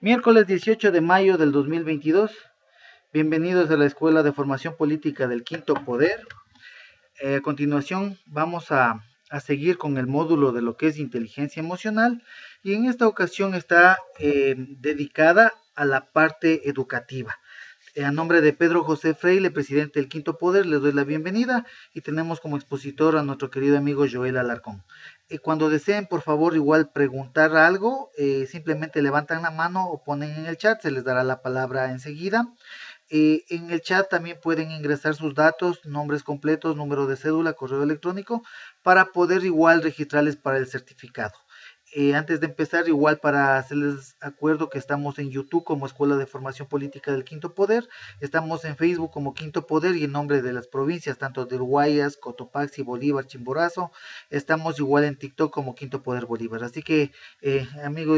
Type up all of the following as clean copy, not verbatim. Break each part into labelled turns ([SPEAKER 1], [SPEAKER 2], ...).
[SPEAKER 1] Miércoles 18 de mayo del 2022. Bienvenidos a la Escuela de Formación Política del Quinto Poder. A continuación vamos a seguir con el módulo de lo que es inteligencia emocional y en esta ocasión está dedicada a la parte educativa. A nombre de Pedro José Freile, presidente del Quinto Poder, les doy la bienvenida y tenemos como expositor a nuestro querido amigo Joel Alarcón. Cuando deseen, por favor, igual preguntar algo, simplemente levantan la mano o ponen en el chat, se les dará la palabra enseguida. En el chat también pueden ingresar sus datos, nombres completos, número de cédula, correo electrónico, para poder igual registrarles para el certificado. Antes de empezar, igual para hacerles acuerdo que estamos en YouTube como Escuela de Formación Política del Quinto Poder, estamos en Facebook como Quinto Poder y en nombre de las provincias, tanto de Guayas, Cotopaxi, Bolívar, Chimborazo, estamos igual en TikTok como Quinto Poder Bolívar. Así que, amigo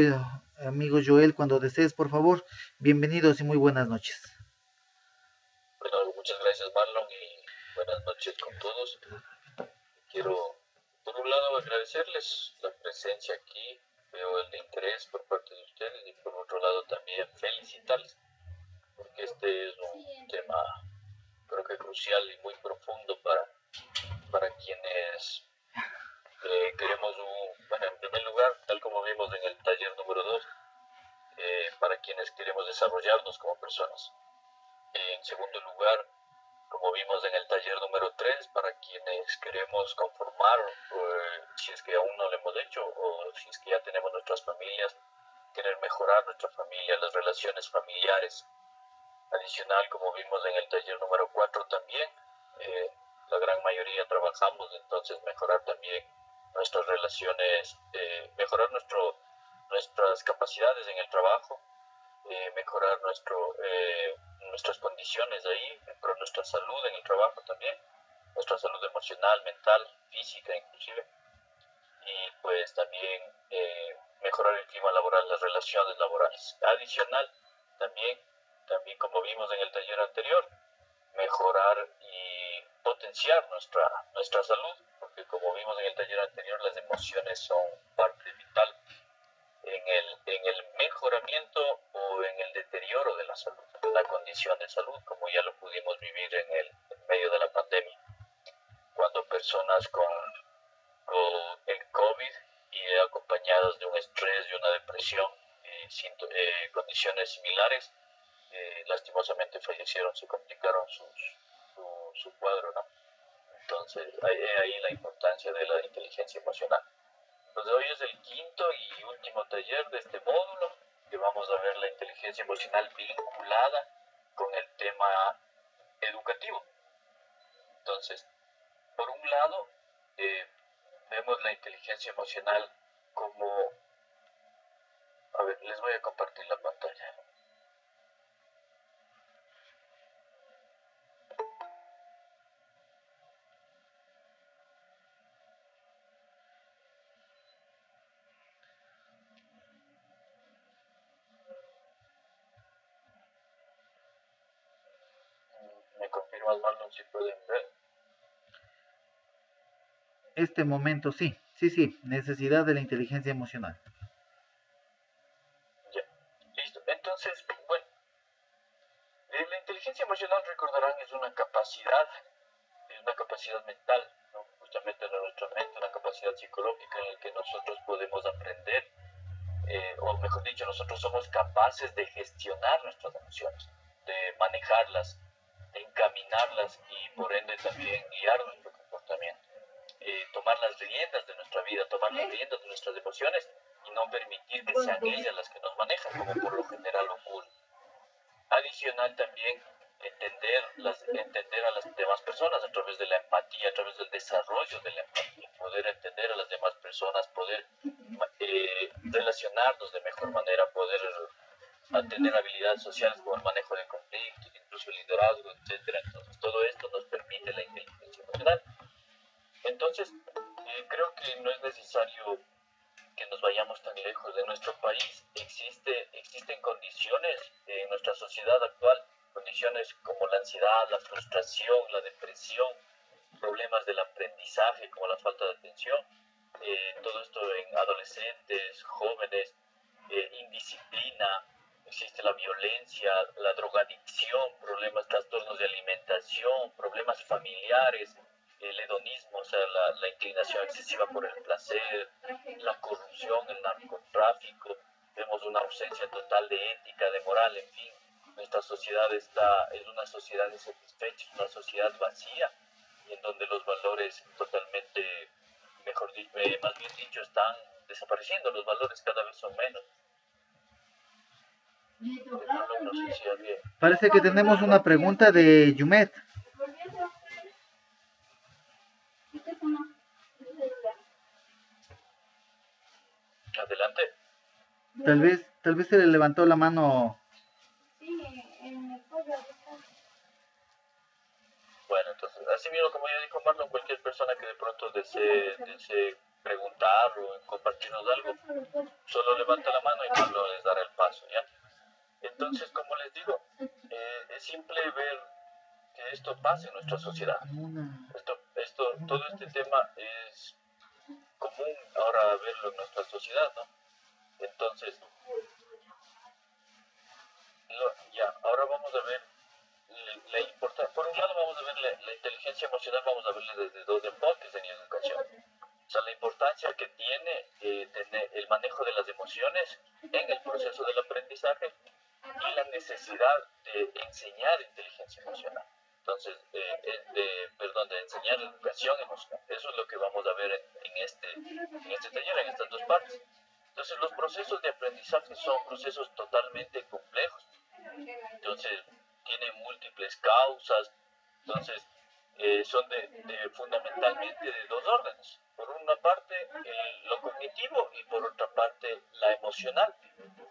[SPEAKER 1] Joel, cuando desees, por favor, bienvenidos y muy buenas noches.
[SPEAKER 2] Bueno, muchas gracias Marlon y buenas noches con todos. Quiero, por un lado, agradecerles la presencia aquí, veo el interés por parte de ustedes y por otro lado también felicitarles, porque este es un tema creo que crucial y muy profundo para quienes queremos bueno, en primer lugar, tal como vimos en el taller número 2, para quienes queremos desarrollarnos como personas. En segundo lugar, como vimos en el taller número 3, para quienes queremos conformar, si es que aún no lo hemos hecho, o si es que ya tenemos nuestras familias, querer mejorar nuestra familia, las relaciones familiares. Adicional, como vimos en el taller número 4 también, la gran mayoría trabajamos, entonces mejorar también nuestras relaciones, mejorar nuestras capacidades en el trabajo, mejorar nuestras condiciones ahí, mejorar nuestra salud en el trabajo también, nuestra salud emocional, mental, física inclusive, y pues también mejorar el clima laboral, las relaciones laborales. Adicional, también como vimos en el taller anterior, mejorar y potenciar nuestra salud, porque como vimos en el taller anterior, las emociones son parte vital en el mejoramiento o en el deterioro de la salud, la condición de salud, como ya lo pudimos vivir en medio de la pandemia, cuando personas con el COVID y acompañadas de un estrés y una depresión, condiciones similares, lastimosamente fallecieron, se complicaron su cuadro, ¿no? Entonces, ahí la importancia de la inteligencia emocional. Entonces, hoy es el quinto y último taller de este módulo, que vamos a ver la inteligencia emocional vinculada con el tema educativo. Entonces, por un lado, vemos la inteligencia emocional como... A ver, les voy a compartir la pantalla. ¿Me confirmas, Marlon, si pueden ver?
[SPEAKER 1] Este momento sí, necesidad de la inteligencia emocional.
[SPEAKER 2] Ya, listo. Entonces, bueno, la inteligencia emocional, recordarán, es una capacidad mental, ¿no? Justamente de nuestra mente, una capacidad psicológica en la que nosotros podemos aprender, o mejor dicho, nosotros somos capaces de gestionar nuestras emociones, de manejarlas, de encaminarlas y por ende también guiar nuestro comportamiento. Tomar las riendas de nuestra vida, tomar las riendas de nuestras emociones y no permitir que sean ellas las que nos manejan, como por lo general ocurre. Adicional también entender a las demás personas a través de la empatía, a través del desarrollo de la empatía, poder entender a las demás personas, poder relacionarnos de mejor manera, poder tener habilidades sociales como el manejo de conflictos, incluso el liderazgo, etcétera. Entonces, todo esto nos permite la inteligencia emocional. Entonces, creo que no es necesario que nos vayamos tan lejos. De nuestro país existen condiciones en nuestra sociedad actual, condiciones como la ansiedad, la frustración, la depresión, problemas del aprendizaje como la falta de atención, todo esto en adolescentes, jóvenes, indisciplina, existe la violencia, la drogadicción, problemas, trastornos de alimentación, problemas familiares, el hedonismo, o sea, la inclinación excesiva por el placer, la corrupción, el narcotráfico, vemos una ausencia total de ética, de moral, en fin. Nuestra sociedad es una sociedad insatisfecha, es una sociedad vacía, y en donde los valores totalmente, mejor dicho, más bien dicho, están desapareciendo, los valores cada vez son menos. No sé si alguien...
[SPEAKER 1] Parece que tenemos una pregunta de Yumet.
[SPEAKER 2] Adelante.
[SPEAKER 1] Tal vez se le levantó la mano.
[SPEAKER 2] Bueno, entonces, así mismo como ya dijo Marlon, cualquier persona que de pronto desee preguntar o compartirnos algo, solo levanta la mano y Marlon les dará el paso, ¿ya? Entonces, como les digo, es simple ver que esto pasa en nuestra sociedad. Todo este tema es común ahora verlo en nuestra sociedad, ¿no? Entonces, ya, ahora vamos a ver la importancia. Por un lado, vamos a ver la inteligencia emocional, vamos a verla desde dos enfoques en educación. O sea, la importancia que tiene tener el manejo de las emociones en el proceso del aprendizaje y la necesidad de enseñar inteligencia emocional. Entonces, de enseñar educación emocional. Eso es lo que vamos a ver en este taller, en estas dos partes. Entonces, los procesos de aprendizaje son procesos totalmente complejos. Entonces, tienen múltiples causas. Entonces, son fundamentalmente de dos órdenes. Por una parte, lo cognitivo y por otra parte, la emocional.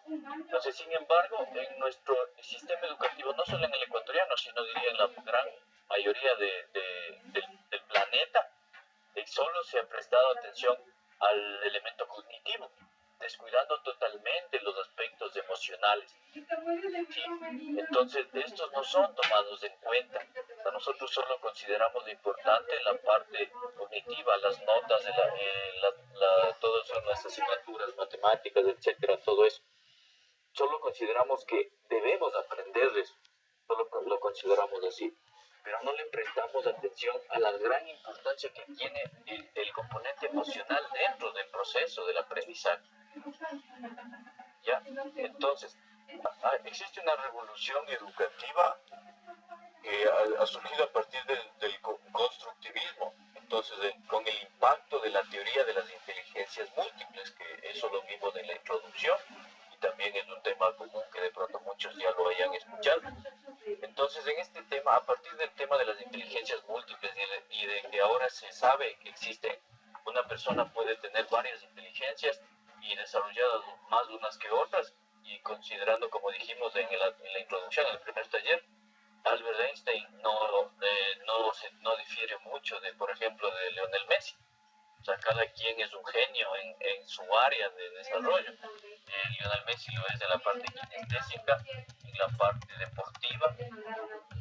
[SPEAKER 2] Entonces, sin embargo, en nuestro sistema educativo, no solo en el ecuatoriano, sino diría en la gran mayoría del planeta, solo se ha prestado atención al elemento cognitivo, descuidando totalmente los aspectos emocionales. ¿Sí? Entonces, estos no son tomados en cuenta. Nosotros solo consideramos lo importante la parte cognitiva, las notas, todas son las asignaturas, matemáticas, etcétera, todo eso. Solo consideramos que debemos aprender eso, solo lo consideramos así, pero no le prestamos atención a la gran importancia que tiene el componente emocional dentro del proceso del aprendizaje. ¿Ya? Entonces, existe una revolución educativa que ha surgido a partir del constructivismo, entonces con el impacto de la teoría de las inteligencias múltiples, que eso lo vimos en la introducción, y también es un tema común que de pronto muchos ya lo hayan escuchado. Entonces, en este tema, a partir del tema de las inteligencias múltiples y de que ahora se sabe que existen, una persona puede tener varias inteligencias y desarrolladas más unas que otras, y considerando, como dijimos en la introducción, en el primer taller, Albert Einstein no difiere mucho de, por ejemplo, de Lionel Messi. O sea, cada quien es un genio en su área de desarrollo. Lionel Messi lo es en la parte kinestésica, en la parte deportiva,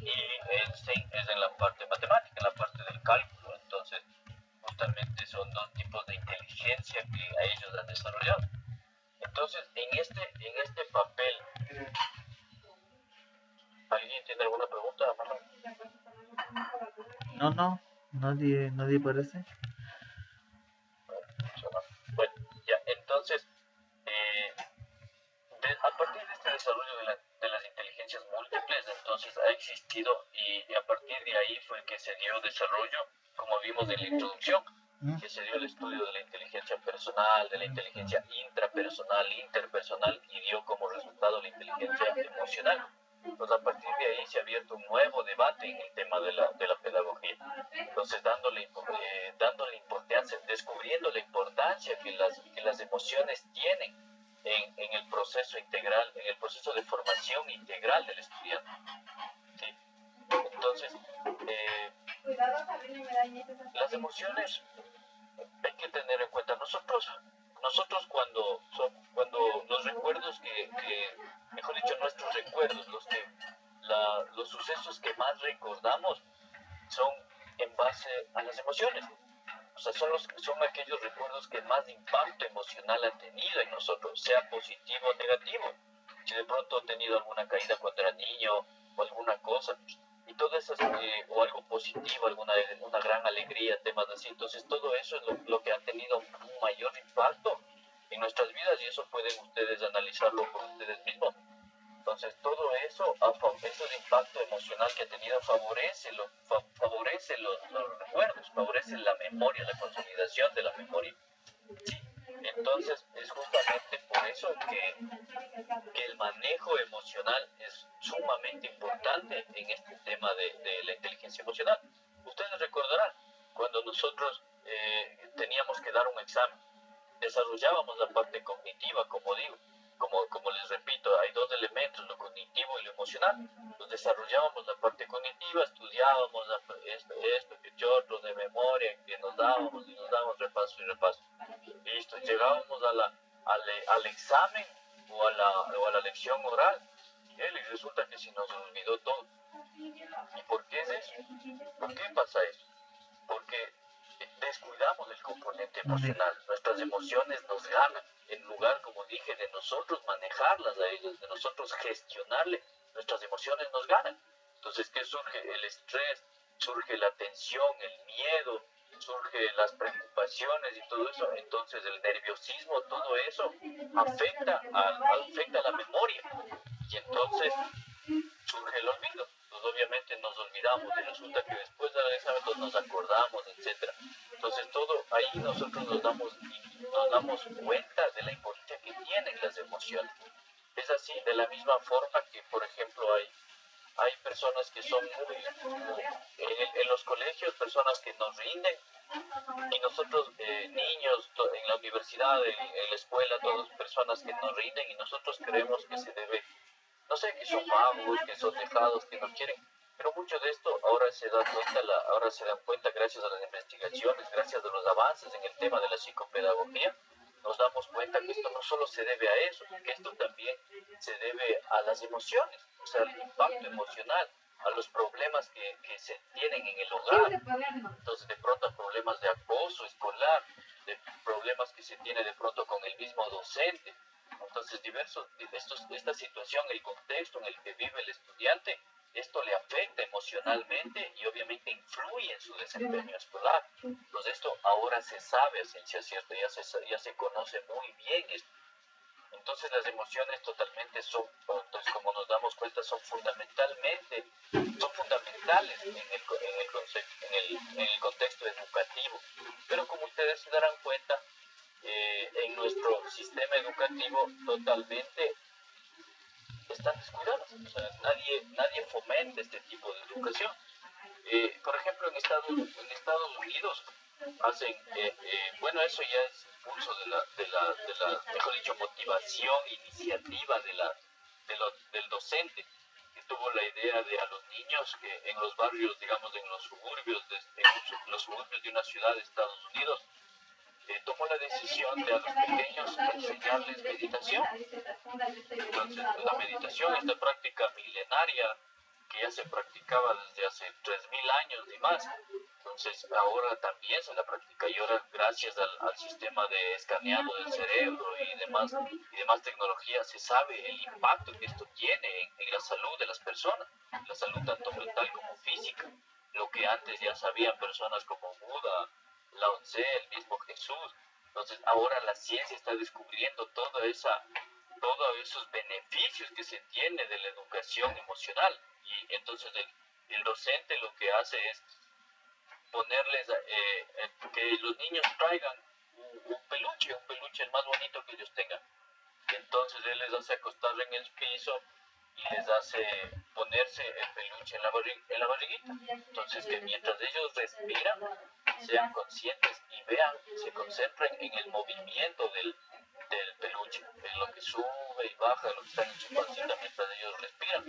[SPEAKER 2] y Einstein es en la parte matemática, en la parte del cálculo. Entonces, justamente son dos tipos de inteligencia que a ellos han desarrollado. Entonces, en este papel, ¿alguien tiene alguna pregunta, Marlon?
[SPEAKER 1] No, nadie parece.
[SPEAKER 2] Bueno, ya, entonces, a partir de este desarrollo de las inteligencias múltiples, entonces ha existido, y a partir de ahí fue que se dio desarrollo, como vimos en la introducción, que se dio el estudio de la inteligencia personal, de la inteligencia intrapersonal, interpersonal, y dio como resultado la inteligencia emocional. Entonces, a partir de ahí se ha abierto un nuevo debate en el tema de la pedagogía. Entonces, dándole importancia, descubriendo la importancia que las emociones tienen en el proceso integral, en el proceso de formación integral del estudiante. ¿Sí? Entonces, las emociones hay que tener en cuenta. Nosotros cuando los recuerdos mejor dicho, nuestros recuerdos, los sucesos que más recordamos son en base a las emociones. O sea, son aquellos recuerdos que más impacto emocional han tenido en nosotros, sea positivo o negativo. si de pronto ha tenido alguna caída cuando era niño o alguna cosa, y todo eso, o algo positivo, una gran alegría, temas así. Entonces todo eso es lo que ha tenido un mayor impacto en nuestras vidas, y eso pueden ustedes analizarlo por ustedes mismos. Entonces todo eso, ese impacto emocional que ha tenido favorece los recuerdos, favorece la memoria, la consolidación de la memoria. Entonces es justamente por eso que el manejo emocional es sumamente importante en este tema de la inteligencia emocional. Ustedes recordarán, cuando nosotros teníamos que dar un examen, desarrollábamos la parte cognitiva, como digo, como les repito, hay dos elementos, lo cognitivo y lo emocional. Nos desarrollábamos la parte cognitiva, estudiábamos esto que otro de memoria, que nos dábamos repaso y repaso. Listo, llegábamos al examen o a la lección oral, y resulta que se nos olvidó todo. ¿Y por qué es eso? ¿Por qué pasa eso? Porque descuidamos el componente emocional. Nuestras emociones nos ganan. En lugar, como dije, de nosotros manejarlas a ellas, de nosotros gestionarle, nuestras emociones nos ganan. Entonces, ¿qué surge? El estrés, surge la tensión, el miedo, surge las preocupaciones y todo eso. Entonces, el nerviosismo, todo eso afecta a la memoria. Y entonces surge el olvido. Pues obviamente nos olvidamos y resulta que después del examen nos acordamos, etc. Entonces todo ahí nosotros nos damos cuenta de la importancia que tienen las emociones. Es así, de la misma forma que, por ejemplo, hay personas que son en los colegios, personas que nos rinden, y nosotros, niños, en la universidad, en la escuela, todas personas que nos rinden, y nosotros creemos que se debe, no sé, que son vagos, que son dejados, que no quieren. Pero mucho de esto ahora se dan cuenta gracias a las investigaciones, gracias a los avances en el tema de la psicopedagogía. Nos damos cuenta que esto no solo se debe a eso, que esto también se debe a las emociones, o sea, al impacto emocional, a los problemas que se tienen en el hogar. Entonces, de pronto, problemas de acoso escolar, de problemas que se tiene de pronto con el mismo docente. Entonces, esta situación, el contexto en el que vive el estudiante, esto le afecta emocionalmente y obviamente influye en su desempeño escolar. Entonces, esto ahora se sabe a ciencia cierta, ya se conoce muy bien esto. Entonces, las emociones totalmente entonces, como nos damos cuenta, son fundamentales en el contexto educativo. Pero como ustedes se darán cuenta, en nuestro sistema educativo totalmente están descuidados. O sea, nadie fomenta este tipo de educación. Por ejemplo, en Estados Unidos hacen, bueno, eso ya es impulso mejor dicho, motivación, iniciativa del docente, que tuvo la idea de a los niños que en los barrios, digamos, en los suburbios de una ciudad de Estados Unidos, tomó la decisión de a los pequeños enseñarles meditación. Entonces, la meditación, esta práctica milenaria que ya se practicaba desde hace 3000 años y más, entonces ahora también se la practica, y ahora gracias al sistema de escaneado del cerebro y demás tecnología se sabe el impacto que esto tiene en la salud de las personas, la salud tanto mental como física, lo que antes ya sabían personas como Buda, Lao Tse, el mismo Jesús. Entonces ahora la ciencia está descubriendo todos esos beneficios que se tiene de la educación emocional, y entonces el docente lo que hace es ponerles, que los niños traigan un peluche el más bonito que ellos tengan. Entonces él les hace acostar en el piso y les hace ponerse el peluche en la barriguita. Entonces, que mientras ellos respiran, sean conscientes y vean, se concentren en el movimiento del peluche, en lo que sube y baja, lo que está en su pancita mientras ellos respiran.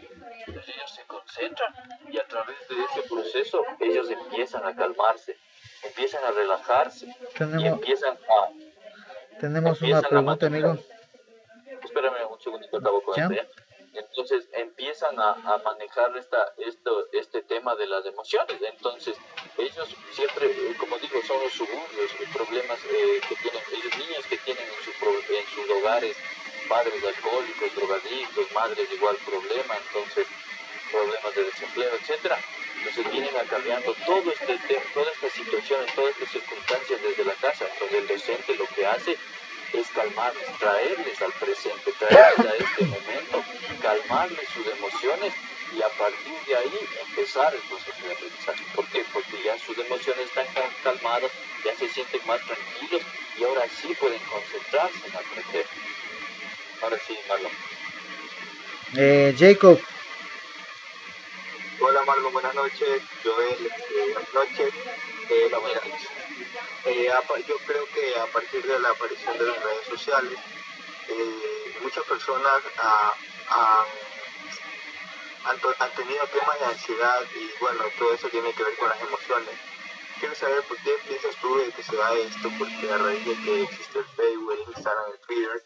[SPEAKER 2] Entonces ellos se concentran, y a través de ese proceso ellos empiezan a calmarse, empiezan a relajarse, y
[SPEAKER 1] Tenemos una pregunta, amigo.
[SPEAKER 2] Espérame un segundito, acabo con esto ya. Entonces empiezan a manejar este tema de las emociones. Entonces ellos siempre, como digo, son los suburbios, los problemas que tienen los niños, que tienen en sus hogares padres alcohólicos, drogadictos, madres igual problema, entonces problemas de desempleo, etcétera. Entonces vienen acarreando todo este tema, todas estas situaciones, todas estas circunstancias desde la casa. Entonces el docente lo que hace es calmarles, traerles al presente, traerles a este momento, calmarles sus emociones y a partir de ahí empezar el proceso de aprendizaje. ¿Por qué? Porque ya sus emociones están calmadas, ya se sienten más tranquilos y ahora sí pueden concentrarse en aprender. Ahora sí, Marlon.
[SPEAKER 1] Jacob.
[SPEAKER 3] Hola Marlon, buenas noches. Joel, buenas noches. Mira, yo creo que a partir de la aparición de las redes sociales, muchas personas han tenido temas de ansiedad y bueno, todo eso tiene que ver con las emociones. Quiero saber por qué piensas tú de que se da esto, porque a raíz de que existe el Facebook, el Instagram, el Twitter,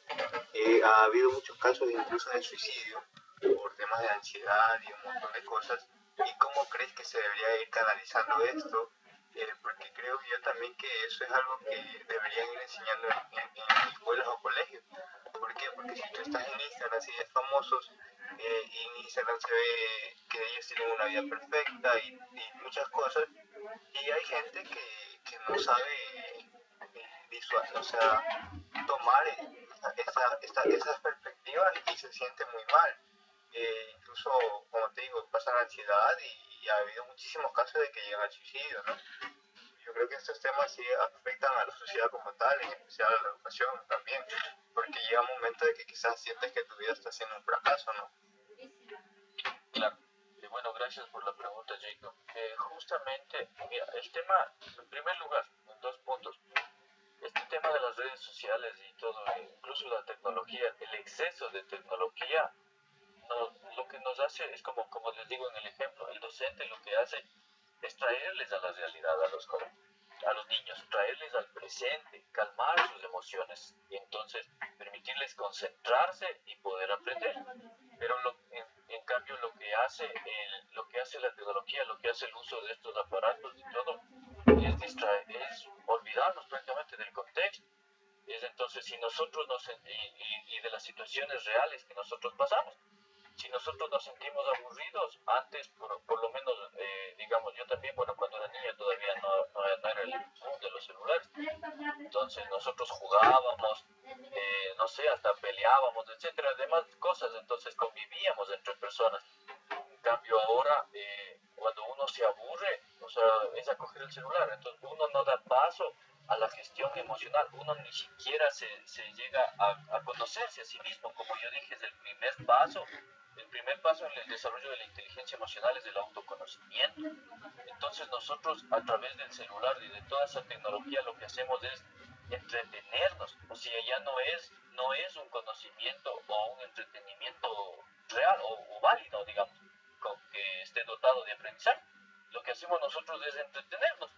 [SPEAKER 3] ha habido muchos casos incluso de suicidio por temas de ansiedad y un montón de cosas. ¿Y cómo crees que se debería ir canalizando esto? Porque creo yo también que eso es algo que deberían ir enseñando en escuelas o colegios. ¿Por qué? Porque si tú estás en Instagram, sigues famosos, y en Instagram se ve que ellos tienen una vida perfecta y muchas cosas, y hay gente que no sabe o sea, tomar esas perspectivas y se siente muy mal. Incluso, como te digo, pasan ansiedad y ha habido muchísimos casos de que llegan al suicidio, ¿no? Yo creo que estos temas sí afectan a la sociedad como tal, en especial a la educación también, porque llega un momento de que quizás sientes que tu vida está siendo un fracaso, ¿no?
[SPEAKER 2] Claro. Bueno, gracias por la pregunta, Jacob. Justamente, mira, el tema, en primer lugar, en 2 puntos. Este tema de las redes sociales y todo, incluso la tecnología, el exceso de tecnología, lo que nos hace es como les digo en el ejemplo, el docente lo que hace es traerles a la realidad a los jóvenes, a los niños, traerles al presente, calmar sus emociones y entonces permitirles concentrarse y poder aprender. Pero en cambio lo que hace la tecnología, lo que hace el uso de estos aparatos y todo, es olvidarnos prácticamente del contexto. Es entonces si nosotros y de las situaciones reales que nosotros pasamos. Si nosotros nos sentimos aburridos, antes por lo menos, digamos, yo también, bueno, cuando era niño todavía no era el boom de los celulares. Entonces nosotros jugábamos, no sé, hasta peleábamos, etcétera, demás cosas, entonces convivíamos entre personas. En cambio ahora, cuando uno se aburre, o sea, es a coger el celular, entonces uno no da paso a la gestión emocional, uno ni siquiera se llega a conocerse a sí mismo, como yo dije, es el primer paso en el desarrollo de la inteligencia emocional es el autoconocimiento. Entonces nosotros a través del celular y de toda esa tecnología lo que hacemos es entretenernos, o sea, ya no es un conocimiento o un entretenimiento real o válido, digamos, que esté dotado de aprendizaje. Lo que hacemos nosotros es entretenernos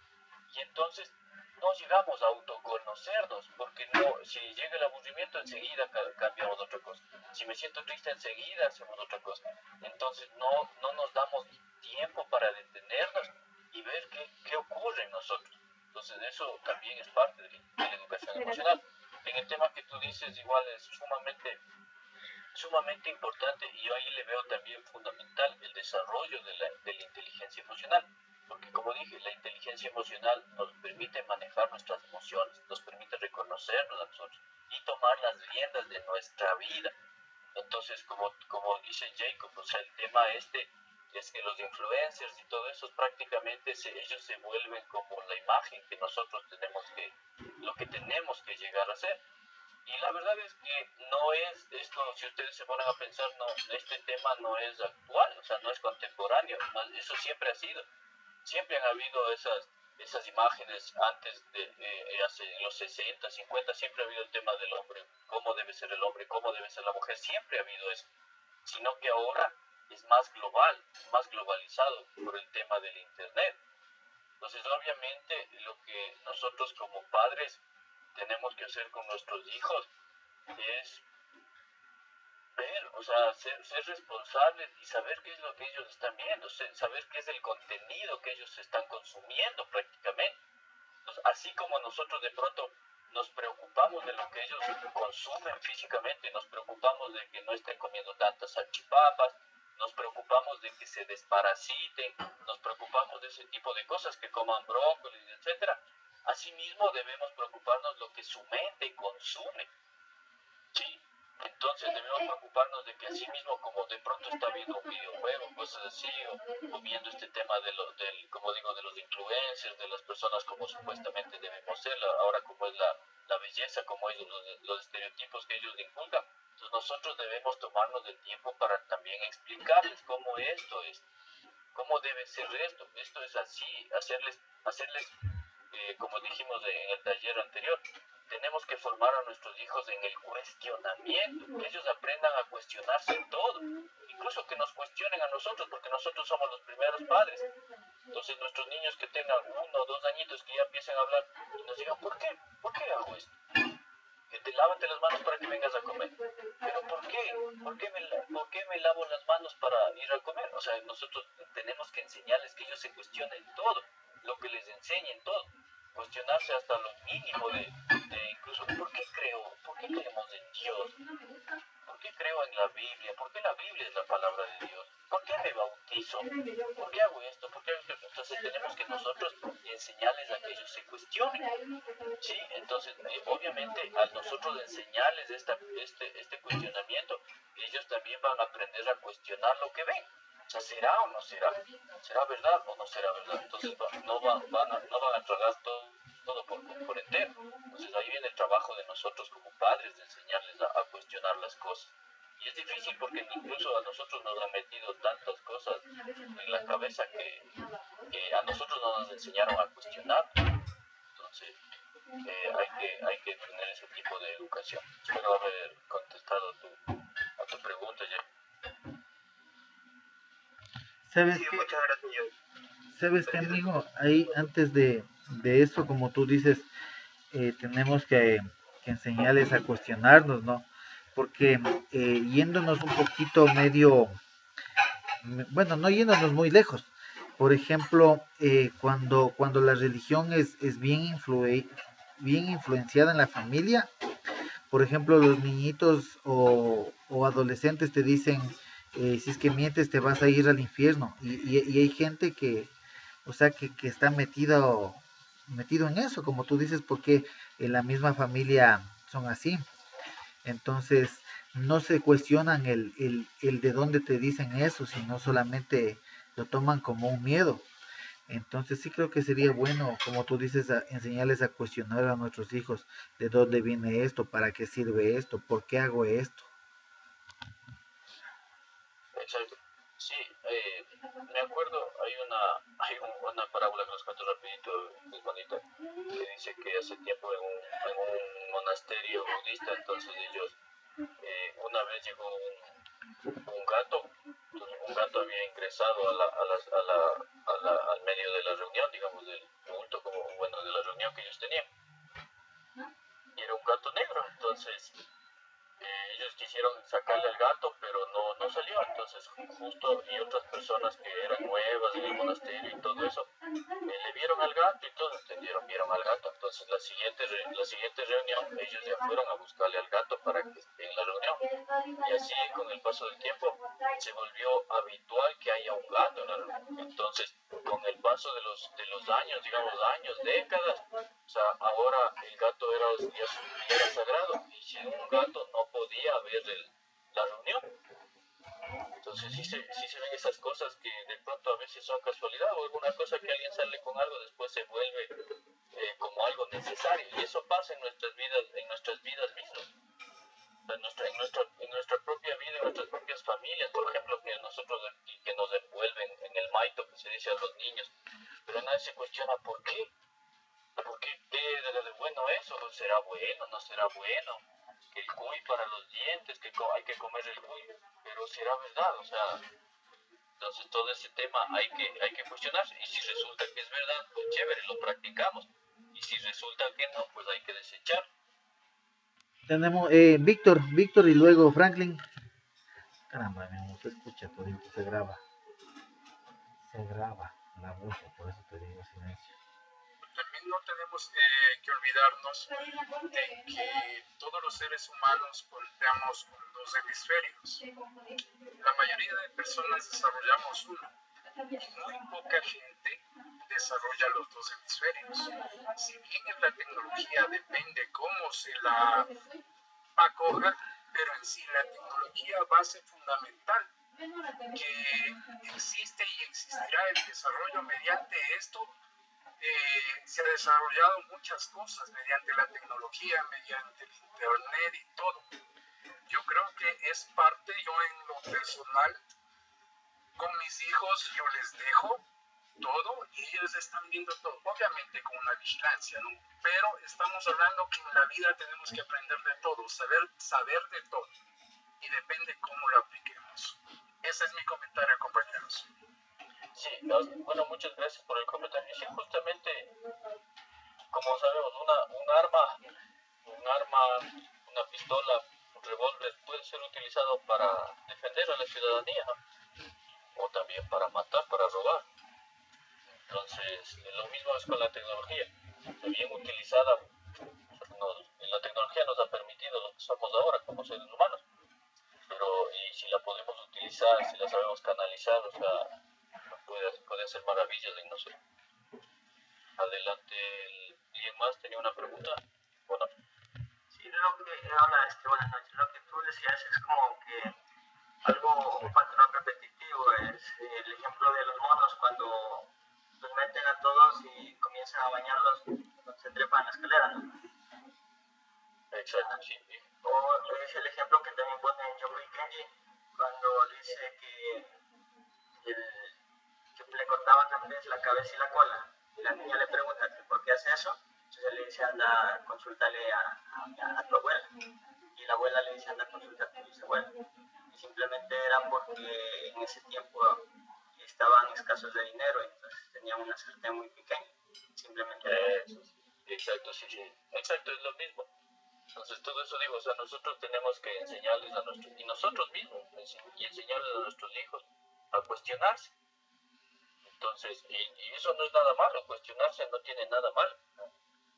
[SPEAKER 2] y entonces no llegamos a autoconocernos, porque no, si llega el aburrimiento enseguida cambiamos otra cosa. Si me siento triste enseguida hacemos otra cosa. Entonces no nos damos tiempo para detenernos y ver qué ocurre en nosotros. Entonces eso también es parte de la educación emocional. En el tema que tú dices igual es sumamente importante y yo ahí le veo también fundamental el desarrollo de la inteligencia emocional, porque como dije, la inteligencia emocional nos permite manejar nuestras emociones, nos permite reconocernos a nosotros y tomar las riendas de nuestra vida. Entonces, como dice Jacob, o sea, el tema este es que los influencers y todo eso prácticamente ellos se vuelven como la imagen que nosotros lo que tenemos que llegar a ser. Y la verdad es que no es esto, si ustedes se ponen a pensar, no, este tema no es actual, o sea, no es contemporáneo, eso siempre ha sido. Siempre han habido esas imágenes antes en los 60, 50, siempre ha habido el tema del hombre, cómo debe ser el hombre, cómo debe ser la mujer, siempre ha habido eso. Sino que ahora es más global, más globalizado por el tema del Internet. Entonces, obviamente, lo que nosotros como padres tenemos que hacer con nuestros hijos es ver, o sea, ser responsables y saber qué es lo que ellos están viendo, saber qué es el contenido que ellos están consumiendo prácticamente. Entonces, así como nosotros de pronto nos preocupamos de lo que ellos consumen físicamente, nos preocupamos de que no estén comiendo tantas salchipapas, nos preocupamos de que se desparasiten, nos preocupamos de ese tipo de cosas, que coman brócoli, etcétera. Asimismo debemos preocuparnos lo que su mente consume. Sí, entonces debemos preocuparnos de que así mismo como de pronto está viendo un videojuego, cosas así, o viendo este tema como digo, de los influencers, de las personas como supuestamente debemos ser, ahora como es la belleza, como es los estereotipos que ellos inculcan. Entonces nosotros debemos tomarnos el tiempo para también explicarles cómo esto es, cómo debe ser esto es así, hacerles como dijimos en el taller anterior, tenemos que formar a nuestros hijos en el cuestionamiento, que ellos aprendan a cuestionarse todo, incluso que nos cuestionen a nosotros, porque nosotros somos los primeros padres. Entonces nuestros niños que tengan 1 o 2 añitos, que ya empiecen a hablar y nos digan, ¿por qué hago esto? Que te lávate las manos para que vengas a comer. ¿Pero por qué? ¿Por qué me lavo las manos para ir a comer? O sea, nosotros tenemos que enseñarles que ellos se cuestionen todo, lo que les enseñen todo. Cuestionarse hasta lo mínimo de incluso, ¿por qué creemos en Dios? ¿Por qué creo en la Biblia? ¿Por qué la Biblia es la palabra de Dios? ¿Por qué me bautizo? ¿Por qué hago esto? ¿Por qué hago esto? Entonces tenemos que nosotros enseñarles a que ellos se cuestionen. Sí, entonces obviamente al nosotros enseñarles este cuestionamiento, ellos también van a aprender a cuestionar lo que ven. O sea, ¿será o no será? ¿Será verdad o no será verdad? Entonces no van a tragar todo por entero. Entonces ahí viene el trabajo de nosotros como padres, de enseñarles a cuestionar las cosas. Y es difícil porque incluso a nosotros nos han metido tantas cosas en la cabeza que a nosotros no nos enseñaron a cuestionar. Entonces hay que tener ese tipo de educación. Espero haber contestado a tu pregunta ya.
[SPEAKER 1] ¿Sabes
[SPEAKER 3] Sí,
[SPEAKER 1] qué?
[SPEAKER 3] muchas gracias.
[SPEAKER 1] ¿Sabes qué, amigo? Ahí antes de eso, como tú dices, tenemos que enseñarles a cuestionarnos, ¿no? Porque yéndonos un poquito bueno, no yéndonos muy lejos. Por ejemplo, cuando la religión es bien influenciada en la familia, por ejemplo, los niñitos o adolescentes te dicen, si es que mientes te vas a ir al infierno. Y hay gente que, o sea, que está metido en eso, como tú dices, porque en la misma familia son así. Entonces, no se cuestionan el de dónde te dicen eso, sino solamente lo toman como un miedo. Entonces sí creo que sería bueno, como tú dices, enseñarles a cuestionar a nuestros hijos de dónde viene esto, para qué sirve esto, por qué hago esto.
[SPEAKER 2] Exacto. Sí, me acuerdo, una parábola que nos cuento rapidito, es bonita, que dice que hace tiempo en un monasterio budista, entonces ellos, una vez llegó un gato, entonces un gato había ingresado al medio de la reunión, digamos, del culto, como, bueno, de la reunión que ellos tenían, y era un gato negro, entonces ellos quisieron sacarle al gato, pero no salió. Entonces, justo, y otras personas que eran nuevas en el monasterio y todo eso, le vieron al gato y todos entendieron, vieron al gato. Entonces, la siguiente reunión, ellos ya fueron a buscarle al gato para que esté en la reunión. Y así, con el paso del tiempo, se volvió habitual que haya un gato en la reunión. Entonces, con el paso de los años, digamos años, décadas, o sea, ahora el gato ya era sagrado y sin un gato no podía haber la reunión. Entonces sí se ven esas cosas que de pronto a veces son casualidad o alguna cosa que alguien sale con algo, después se vuelve como algo necesario. Y eso pasa en nuestras vidas mismas. En nuestra propia vida, en nuestras propias familias, por ejemplo, que nos envuelven en el maito que se dice a los niños, pero nadie se cuestiona por qué. ¿Por qué de bueno eso? ¿Será bueno? ¿No será bueno? Que el cuy para los dientes, que hay que comer el cuy, pero será verdad, o sea, entonces todo ese tema hay que cuestionarse, y si resulta que es verdad, pues chévere, lo practicamos, y si resulta que no, pues hay que desechar.
[SPEAKER 1] Tenemos Víctor y luego Franklin. Caramba, no se escucha, todito se graba la voz, por eso te digo silencio.
[SPEAKER 4] también no tenemos que olvidarnos de que todos los seres humanos contamos con dos hemisferios. La mayoría de personas desarrollamos uno y muy poca gente desarrolla los dos hemisferios. Si bien en la tecnología depende cómo se la acoja, pero en sí la tecnología base fundamental que existe y existirá el desarrollo mediante esto. Se ha desarrollado muchas cosas mediante la tecnología, mediante el internet y todo. Yo creo que es parte, yo en lo personal, con mis hijos yo les dejo todo y ellos están viendo todo, obviamente con una vigilancia, ¿no? Pero estamos hablando que en la vida tenemos que aprender de todo, saber de todo, y depende cómo lo apliquemos. Ese es mi comentario, compañeros.
[SPEAKER 2] Sí, bueno, muchas gracias por el comentario. Sí, justamente, como sabemos, un arma, una pistola, un revólver puede ser utilizado para defender a la ciudadanía, ¿no? O también para matar, para robar. Entonces, lo mismo es con la tecnología. Bien utilizada, la tecnología nos ha permitido lo que somos ahora como seres humanos. Pero, y si la podemos utilizar, si la sabemos canalizar, o sea, puede hacer maravillas en nosotros. Adelante, ¿alguien más tenía una pregunta? Bueno.
[SPEAKER 5] Sí, hola, buenas noches. Lo que tú decías es como que un patrón repetitivo es el ejemplo de los monos cuando los meten a todos y comienzan a bañarlos cuando se trepan en la escalera, ¿no?
[SPEAKER 2] Exacto, sí.
[SPEAKER 5] O es el ejemplo que también pone John Kenji cuando dice que le cortaban antes la cabeza y la cola, y la niña le pregunta por qué hace eso, entonces le dice anda, consúltale a tu abuela, y la abuela le dice anda, consulta a tu bisabuela, y simplemente era porque en ese tiempo estaban escasos de dinero, entonces tenían una sartén muy pequeña, simplemente
[SPEAKER 2] exacto, sí, exacto, es lo mismo. Entonces todo eso digo, o sea, nosotros tenemos que enseñarles a nuestros, y nosotros mismos, y enseñarles a nuestros hijos a cuestionarse. Entonces, y eso no es nada malo, cuestionarse no tiene nada malo.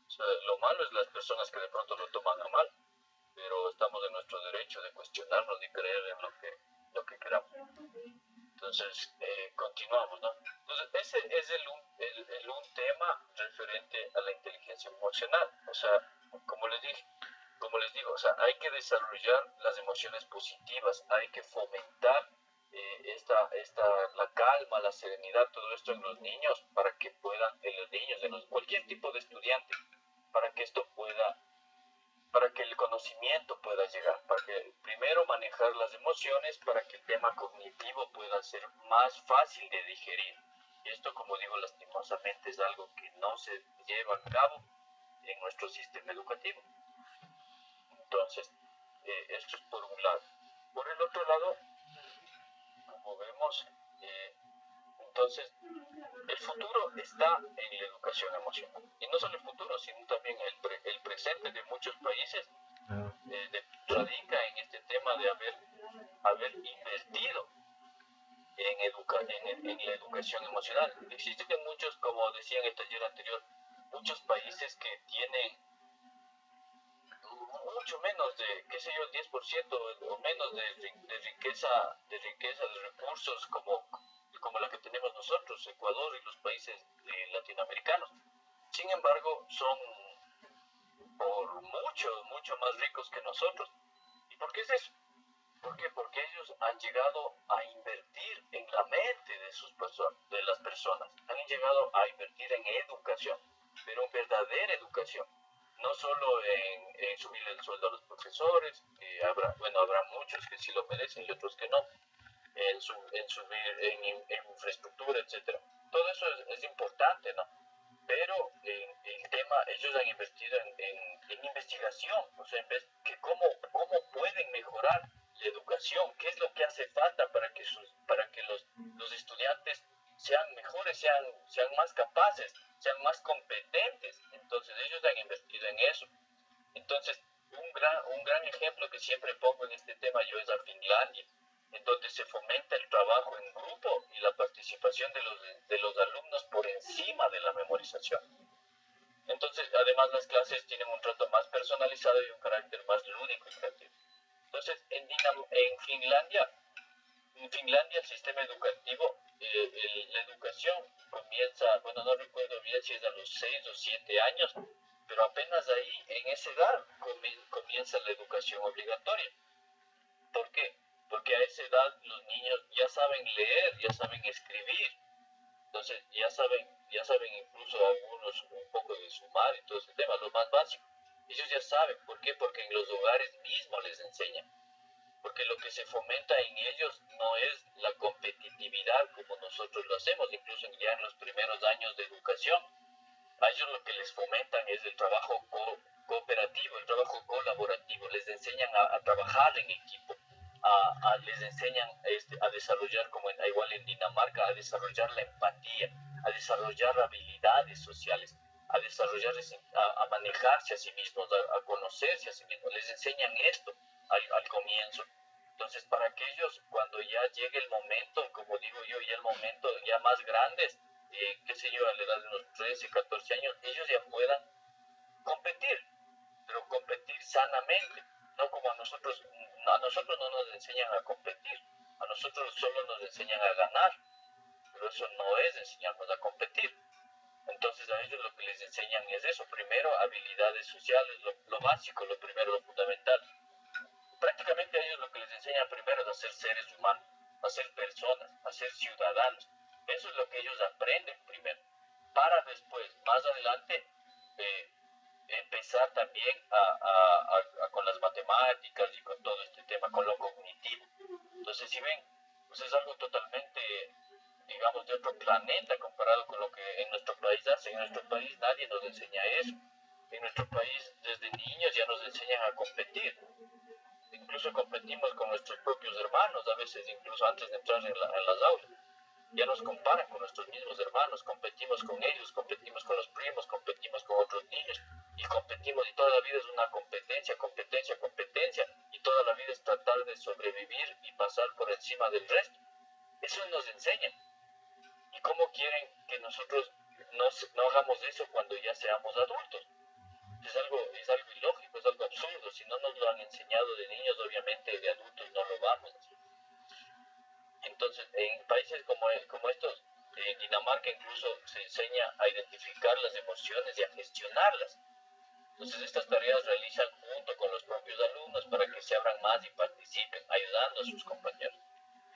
[SPEAKER 2] O sea, lo malo es las personas que de pronto lo toman a mal, pero estamos en nuestro derecho de cuestionarnos y creer en lo que queramos. Entonces, continuamos, ¿no? Entonces, ese es un tema referente a la inteligencia emocional. O sea, como les digo, o sea, hay que desarrollar las emociones positivas, hay que fomentar la calma, la serenidad, todo esto en los niños, para que puedan, en los niños, cualquier tipo de estudiante, para que para que el conocimiento pueda llegar, para que primero manejar las emociones, para que el tema cognitivo pueda ser más fácil de digerir. Y esto, como digo, lastimosamente es algo que no se lleva a cabo en nuestro sistema educativo. Entonces, esto es por un lado. Por el otro lado, como vemos, entonces, el futuro está en la educación emocional. Y no solo el futuro, sino también el presente de muchos países radica en este tema de haber invertido en la educación emocional. Existen muchos, como decía en el taller anterior, muchos países que tienen mucho menos de, qué sé yo, el 10% o menos de riqueza, de recursos como la que tenemos nosotros, Ecuador y los países latinoamericanos. Sin embargo, son por mucho más ricos que nosotros. ¿Y por qué es eso? ¿Por qué? Porque ellos han llegado a invertir en la mente de las personas. Han llegado a invertir en educación, pero en verdadera educación. No solo en subirle el sueldo a los profesores, habrá muchos que sí lo merecen y otros que no, en subir en infraestructura, etcétera. Todo eso es importante, ¿no? Pero el tema, ellos han invertido en investigación, o sea, que cómo pueden mejorar la educación, qué es lo que hace falta para que los estudiantes sean mejores, sean más capaces, sean más competentes. Entonces ellos han invertido en eso. Entonces, un gran ejemplo que siempre pongo en este tema yo es a Finlandia, en donde se fomenta el trabajo en grupo y la participación de los alumnos por encima de la memorización. Entonces, además las clases tienen un trato más personalizado y un carácter más lúdico y creativo. Entonces, en Finlandia el sistema educativo, la educación comienza, bueno, no recuerdo bien si es a los 6 o 7 años, pero apenas ahí, en esa edad, comienza la educación obligatoria. ¿Por qué? Porque a esa edad los niños ya saben leer, ya saben escribir, entonces ya saben incluso algunos un poco de sumar y todo ese tema, lo más básico. Ellos ya saben, ¿por qué? Porque en los hogares mismos les enseñan. Porque lo que se fomenta en ellos no es la competitividad como nosotros lo hacemos, incluso ya en los primeros años de educación. A ellos lo que les fomentan es el trabajo cooperativo, el trabajo colaborativo. Les enseñan a trabajar en equipo, les enseñan a desarrollar, como igual en Dinamarca, a desarrollar la empatía, a desarrollar habilidades sociales, a manejarse a sí mismos, a conocerse a sí mismos. Les enseñan esto al comienzo. Entonces, para que ellos, cuando ya llegue el momento, como digo yo, ya el momento ya más grandes, qué sé yo, a la edad de unos 13, 14 años, ellos ya puedan competir, pero competir sanamente, no como a nosotros no nos enseñan a competir, a nosotros solo nos enseñan a ganar, pero eso no es enseñarnos a competir. Entonces a ellos lo que les enseñan es eso, primero habilidades sociales, lo básico, lo primero, lo fundamental. Prácticamente a ellos lo que les enseñan primero es a ser seres humanos, a ser personas, a ser ciudadanos. Eso es lo que ellos aprenden primero, para después, más adelante, eh, empezar también con las matemáticas y con todo este tema, con lo cognitivo. Entonces, si ven, pues es algo totalmente, digamos, de otro planeta comparado con lo que en nuestro país hacen. En nuestro país nadie nos enseña eso. En nuestro país, desde niños ya nos enseñan a competir. Incluso competimos con nuestros propios hermanos, a veces incluso antes de entrar en las aulas. Ya nos comparan con nuestros mismos hermanos, competimos con ellos, competimos con los primos, competimos con otros niños y competimos y toda la vida es una competencia, competencia, competencia y toda la vida es tratar de sobrevivir y pasar por encima del resto. Eso nos enseñan. ¿Y cómo quieren que nosotros no hagamos eso cuando ya seamos adultos? Es algo ilógico, es algo absurdo. Si no nos lo han enseñado de niños, obviamente de adultos no lo vamos a hacer. Entonces, en países como estos, en Dinamarca incluso se enseña a identificar las emociones y a gestionarlas. Entonces, estas tareas realizan junto con los propios alumnos para que se abran más y participen, ayudando a sus compañeros.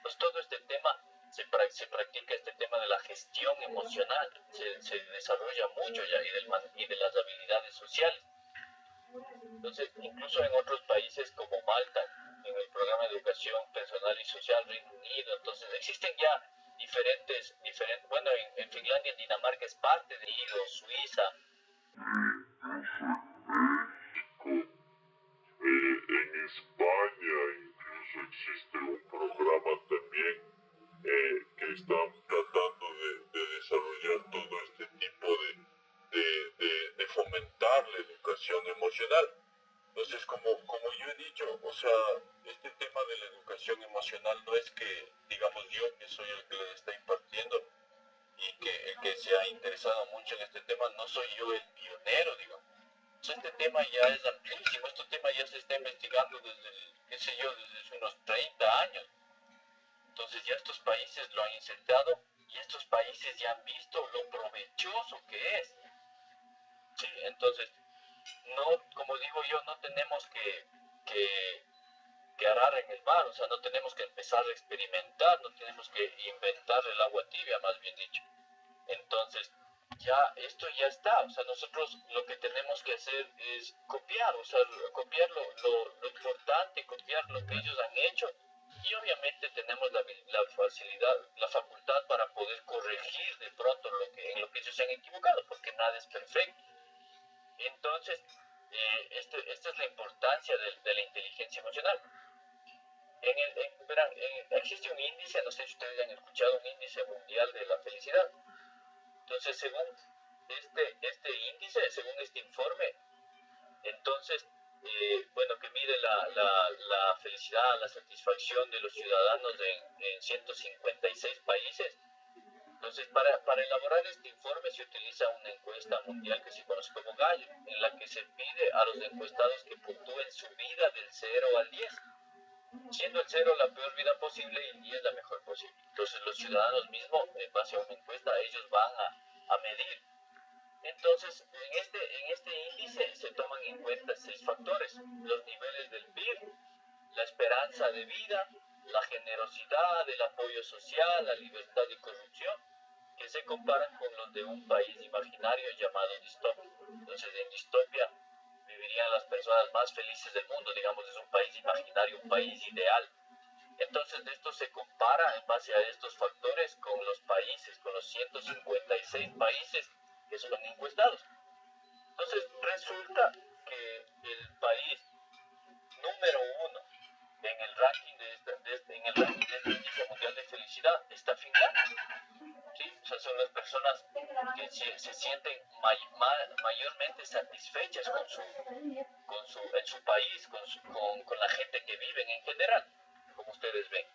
[SPEAKER 2] Pues todo este tema, se practica este tema de la gestión emocional, se desarrolla mucho ya y de las habilidades sociales. Entonces, incluso en otros países como Malta, en el programa de educación personal y social Reino Unido, entonces existen ya diferentes bueno, en Finlandia, en Dinamarca es parte de Unido, Suiza.
[SPEAKER 6] En España incluso existe un programa también que están tratando de desarrollar todo este tipo de fomentar la educación emocional. Entonces, como yo he dicho, o sea, este tema de la educación emocional no es que, digamos, yo que soy el que les está impartiendo y que el que se ha interesado mucho en este tema, no soy yo el pionero, digamos. Entonces, este tema ya es amplísimo, este tema ya se está investigando desde, qué sé yo, desde unos 30 años. Entonces ya estos países lo han insertado y estos países ya han visto lo provechoso que es. Sí, entonces, no, como digo yo, no tenemos que arar en el mar, o sea, no tenemos que empezar a experimentar, no tenemos que inventar el agua tibia, más bien dicho. Entonces, ya esto ya está, o sea, nosotros lo que tenemos que hacer es copiar, o sea, copiar lo importante, copiar lo que ellos han hecho y obviamente tenemos la facilidad, la facultad para poder corregir de pronto en lo que ellos se han equivocado, porque nada es perfecto. Entonces, esta es la importancia de la inteligencia emocional. Verán, existe un índice, no sé si ustedes han escuchado, un índice mundial de la felicidad. Entonces, según este índice, según este informe, entonces, bueno, que mide la felicidad, la satisfacción de los ciudadanos en 156 países,
[SPEAKER 2] Entonces, para elaborar este informe se utiliza una encuesta mundial que se conoce como Gallup, en la que se pide a los encuestados que puntúen su vida del 0 al 10, siendo el 0 la peor vida posible y el 10 la mejor posible. Entonces, los ciudadanos mismos, en base a una encuesta, ellos van a medir. Entonces, en este índice se toman en cuenta 6 factores: los niveles del PIB, la esperanza de vida, la generosidad, el apoyo social, la libertad y corrupción, que se comparan con los de un país imaginario llamado distopia. Entonces, en distopia vivirían las personas más felices del mundo, digamos, es un país imaginario, un país ideal. Entonces, de esto se compara en base a estos factores con los países, con los 156 países que son encuestados. Entonces, resulta que el país número 1 en el ranking en el ranking del índice mundial de felicidad está Finlandia. ¿Sí? O sea, son las personas que se sienten mayormente satisfechas en su país, con la gente que viven en general, como ustedes ven.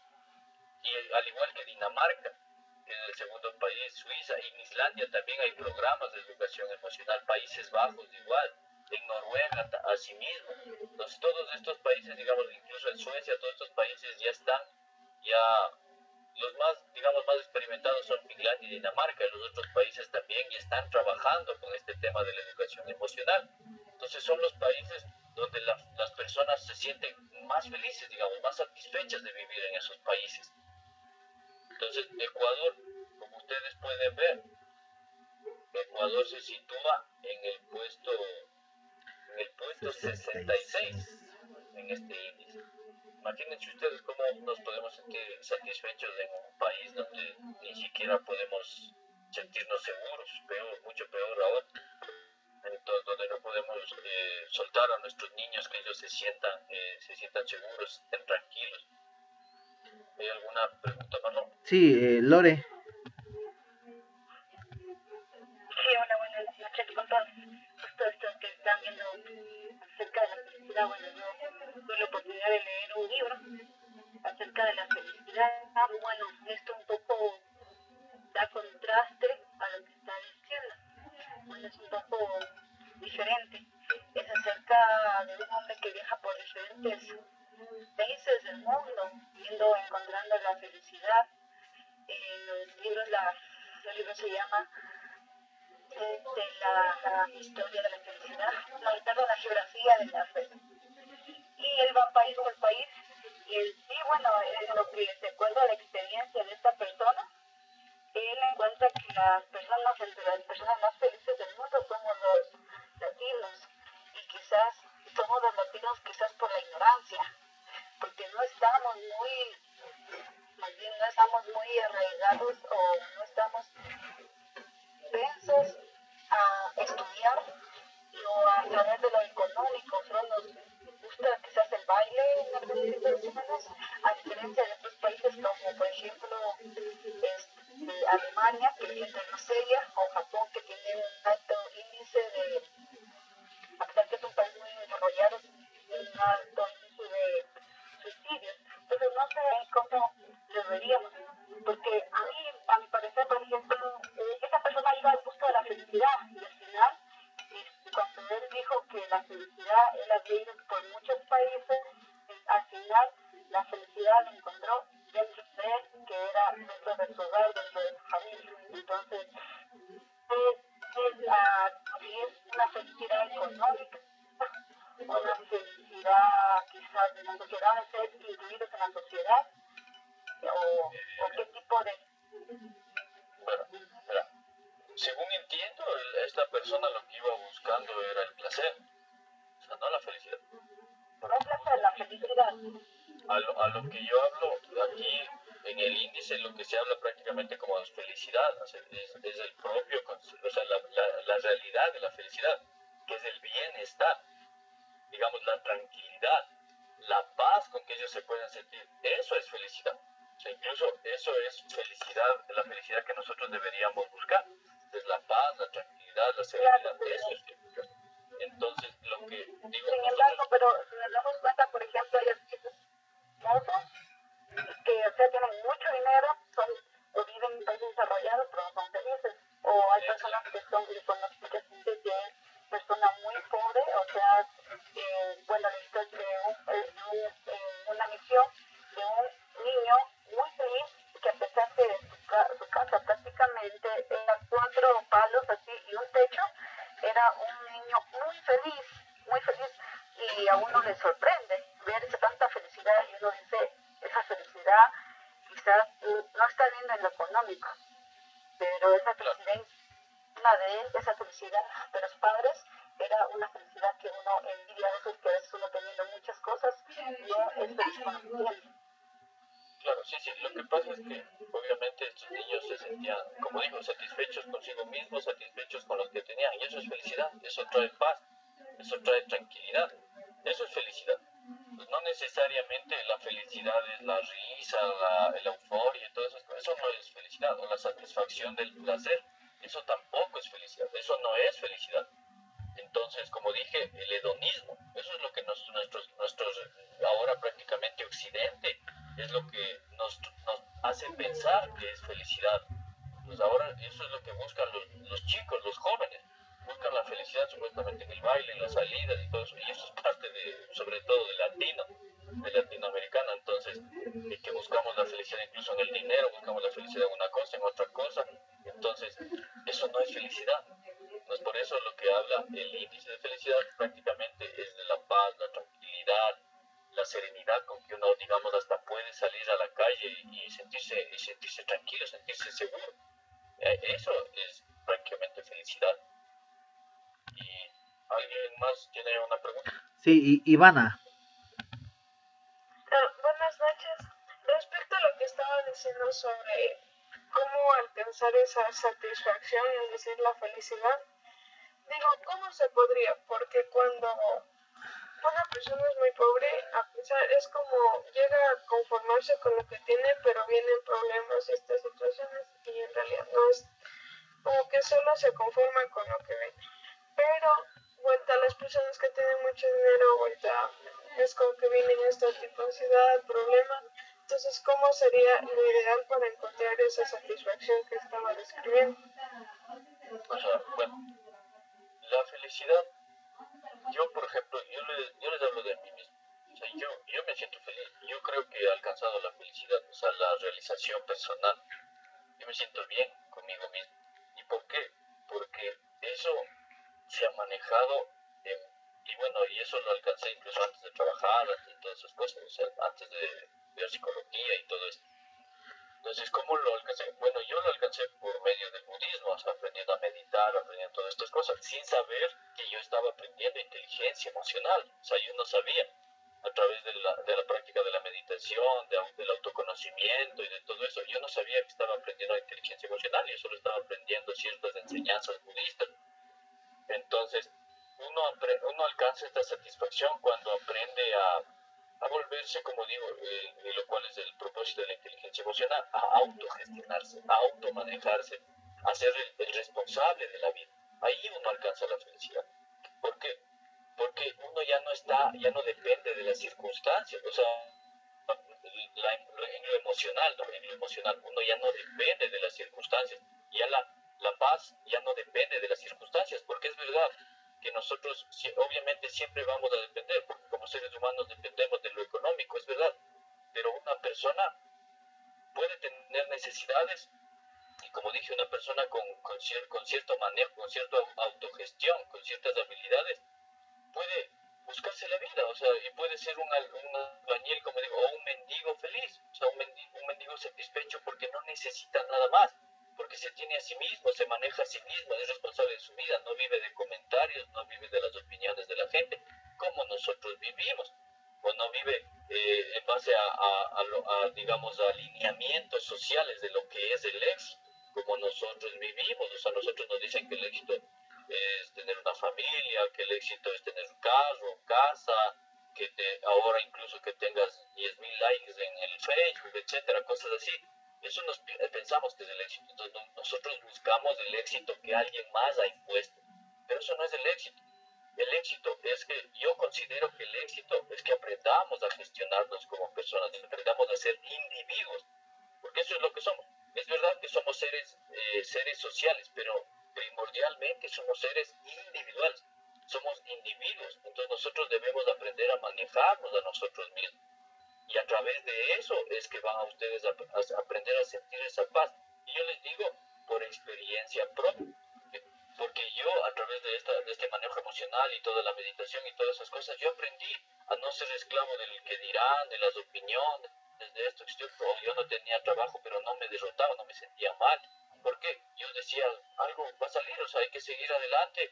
[SPEAKER 2] Y al igual que Dinamarca, que es el segundo país, Suiza, y en Islandia también hay programas de educación emocional, Países Bajos igual, en Noruega asimismo. Entonces todos estos países, digamos, incluso en Suecia, todos estos países ya están, los más, digamos, más experimentados son Finlandia y Dinamarca, y los otros países también ya están trabajando con este tema de la educación emocional. Entonces son los países donde las personas se sienten más felices, digamos, más satisfechas de vivir en esos países. Entonces, Ecuador, como ustedes pueden ver, Ecuador se sitúa en el puesto 66 en este índice. Imagínense ustedes cómo nos podemos sentir satisfechos en un país donde ni siquiera podemos sentirnos seguros, peor, mucho peor ahora. Entonces, donde no podemos soltar a nuestros niños, que ellos se sientan seguros, estén tranquilos. ¿Hay alguna pregunta, Marlon?
[SPEAKER 1] Sí, Lore.
[SPEAKER 7] Sí, hola, buenas noches con todos. Justo esto que están viendo acerca de la felicidad, bueno, yo tuve la oportunidad de leer un libro acerca de la felicidad. Bueno, esto un poco da contraste a lo que está diciendo. Bueno, es un poco diferente. Es acerca de un hombre que viaja por diferentes países del mundo, encontrando la felicidad. El libro se llama la historia de la felicidad, no, perdón, la geografía de la felicidad. Y él va país por país y sí, bueno, en lo que de acuerdo a la experiencia de esta persona, él encuentra que entre las personas más felices del mundo somos los latinos, y quizás somos los latinos quizás por la ignorancia, porque no estamos muy arraigados o no estamos pensos a estudiar o a través de lo económico. Solo nos gusta quizás el baile en algunas situaciones, a diferencia de otros países como por ejemplo Alemania, que es gente más seria, o Japón, que tiene un alto índice a pesar que es un país muy desarrollado, tiene un alto índice de suicidios. Entonces no sé cómo deberíamos, porque a mi parecer, por ejemplo, esa persona iba en busca de la felicidad, y al final, cuando él dijo que la felicidad él había ido por muchos países, al final la felicidad la encontró dentro de él, que era dentro de su hogar, dentro de su familia. Entonces, si es una felicidad económica, una felicidad quizás de la sociedad, de ser incluidos en la sociedad, o qué tipo de...
[SPEAKER 2] Bueno, mira, según entiendo, esta persona lo que iba buscando era el placer, o sea, no la felicidad.
[SPEAKER 7] No es placer, la felicidad.
[SPEAKER 2] A lo que yo hablo aquí en el índice, lo que se habla prácticamente como de felicidad, o sea, es el propio, o sea, la realidad de la felicidad, que es el bienestar, digamos, la tranquilidad, la paz con que ellos se pueden sentir. Eso es felicidad. O sea, incluso eso es felicidad, la felicidad que nosotros deberíamos buscar. Es la paz, la tranquilidad, la serenidad. Eso es felicidad. Entonces, lo que digo,
[SPEAKER 7] sin embargo, pero si nos damos cuenta, por ejemplo, hay artistas famosos que, o sea, tienen mucho dinero, o viven en países desarrollados, pero bueno, la historia una misión de un niño muy feliz que a pesar de su casa prácticamente era 4 palos así y un techo, era un niño muy feliz y a uno le sorprende ver esa tanta felicidad y uno dice, esa felicidad quizás no está viendo en lo económico, pero esa felicidad de él, esa felicidad de los padres, era una felicidad que uno envidia a veces, que a veces uno teniendo muchas cosas, no es feliz con lo que tiene.
[SPEAKER 2] Claro, sí, sí. Lo que pasa es que obviamente estos niños se sentían, como digo, satisfechos consigo mismos, satisfechos con lo que tenían. Y eso es felicidad, eso trae paz, eso trae tranquilidad, eso es felicidad. Pues no necesariamente la felicidad es la risa, la euforia y todas esas cosas. Eso no es felicidad. O la satisfacción del placer, eso tampoco es felicidad. Eso no es felicidad. Entonces, como dije, el hedonismo, eso es lo que nuestros ahora prácticamente Occidente, es lo que nos hace pensar que es felicidad. Pues ahora eso es lo que buscan los chicos, los jóvenes. Buscan la felicidad supuestamente en el baile, en las salidas y todo eso. Y eso es parte de, sobre todo, de latinoamericano. Entonces, que buscamos la felicidad incluso en el dinero, buscamos la felicidad en una cosa, en otra cosa. Entonces, eso no es felicidad. Pues por eso lo que habla el índice de felicidad prácticamente es de la paz, la tranquilidad, la serenidad con que uno, digamos, hasta puede salir a la calle y sentirse tranquilo, sentirse seguro. Eso es prácticamente felicidad. ¿Y alguien más tiene una pregunta?
[SPEAKER 1] Sí, Ivana.
[SPEAKER 8] Buenas noches. Respecto a lo que estaba diciendo sobre cómo alcanzar esa satisfacción, es decir, la felicidad, digo, ¿cómo se podría? Porque cuando una persona es muy pobre, a pesar, es como llega a conformarse con lo que tiene, pero vienen problemas y estas situaciones y en realidad no es como que solo se conforma con lo que ven. Pero vuelta a las personas que tienen mucho dinero, vuelta es como que vienen esta tipo de ansiedad, problemas. Entonces, ¿cómo sería lo ideal para encontrar esa satisfacción que estaba describiendo?
[SPEAKER 2] O sea, bueno, la felicidad, yo por ejemplo, yo les hablo de mí mismo. O sea, yo me siento feliz. Yo creo que he alcanzado la felicidad, o sea, la realización personal. Yo me siento bien conmigo mismo. ¿Y por qué? Porque eso se ha manejado y bueno, y eso lo alcancé incluso antes de trabajar, antes de todas esas cosas, o sea, antes de ver psicología y todo eso. Entonces, ¿cómo lo alcancé? Bueno, yo lo alcancé por medio del budismo, o sea, aprendiendo a meditar, aprendiendo todas estas cosas, sin saber que yo estaba aprendiendo inteligencia emocional, o sea, yo no sabía, a través de la práctica de la meditación, del autoconocimiento y de todo eso, yo no sabía que estaba aprendiendo inteligencia emocional, yo solo estaba aprendiendo ciertas enseñanzas budistas. Entonces, uno alcanza esta satisfacción cuando aprende a volverse, como digo, y lo cual es el propósito de la inteligencia emocional, a autogestionarse, a automanejarse, a ser el responsable de la vida. Ahí uno alcanza la felicidad. ¿Por qué? Porque uno ya no depende de las circunstancias, o sea, en lo emocional, ¿no? En lo emocional, uno ya no depende de las circunstancias, ya la paz ya no depende de las circunstancias, porque es verdad que nosotros obviamente siempre vamos a depender, porque como seres humanos dependemos de lo económico, es verdad, pero una persona puede tener necesidades y como dije, una persona con cierto manejo, con cierta autogestión, con ciertas habilidades, puede buscarse la vida, o sea, y puede ser un albañil, como digo, o un mendigo feliz, o sea, un mendigo satisfecho porque no necesita nada más, porque se tiene a sí mismo, se maneja a sí mismo, es responsable de su vida, no vive de comentarios, no vive de las opiniones de la gente, como nosotros vivimos, o no vive en base digamos, a alineamientos sociales de lo que es el éxito, como nosotros vivimos, o sea, nosotros nos dicen que el éxito es tener una familia, que el éxito es tener un carro, casa, ahora incluso que tengas 10.000 likes en el Facebook, etcétera, cosas así. Eso pensamos que es el éxito. Entonces nosotros buscamos el éxito que alguien más ha impuesto. Pero eso no es el éxito. El éxito es que yo considero que el éxito es que aprendamos a gestionarnos como personas, aprendamos a ser individuos, porque eso es lo que somos. Es verdad que somos seres sociales, pero primordialmente somos seres individuales. somos individuos, entonces nosotros debemos aprender a manejarnos a nosotros mismos. Y a través de eso es que van a ustedes a aprender a sentir esa paz. Y yo les digo, por experiencia propia, porque yo a través de este manejo emocional y toda la meditación y todas esas cosas, yo aprendí a no ser esclavo del que dirán, de las opiniones, de esto, yo no tenía trabajo, pero no me derrotaba, no me sentía mal. Porque yo decía, algo va a salir, o sea, hay que seguir adelante,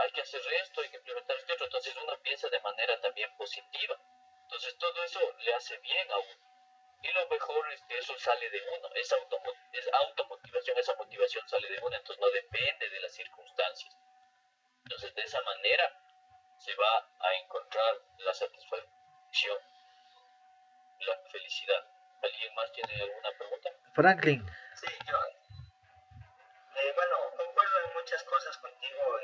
[SPEAKER 2] hay que hacer esto, hay que implementar esto otro. Entonces uno piensa de manera también positiva. Entonces todo eso le hace bien a uno. Y lo mejor es que eso sale de uno, es automotivación, esa motivación sale de uno, entonces no depende de las circunstancias. Entonces de esa manera se va a encontrar la satisfacción, la felicidad. ¿Alguien más tiene alguna pregunta?
[SPEAKER 1] Franklin.
[SPEAKER 5] Sí, yo. Bueno, concuerdo en muchas cosas contigo,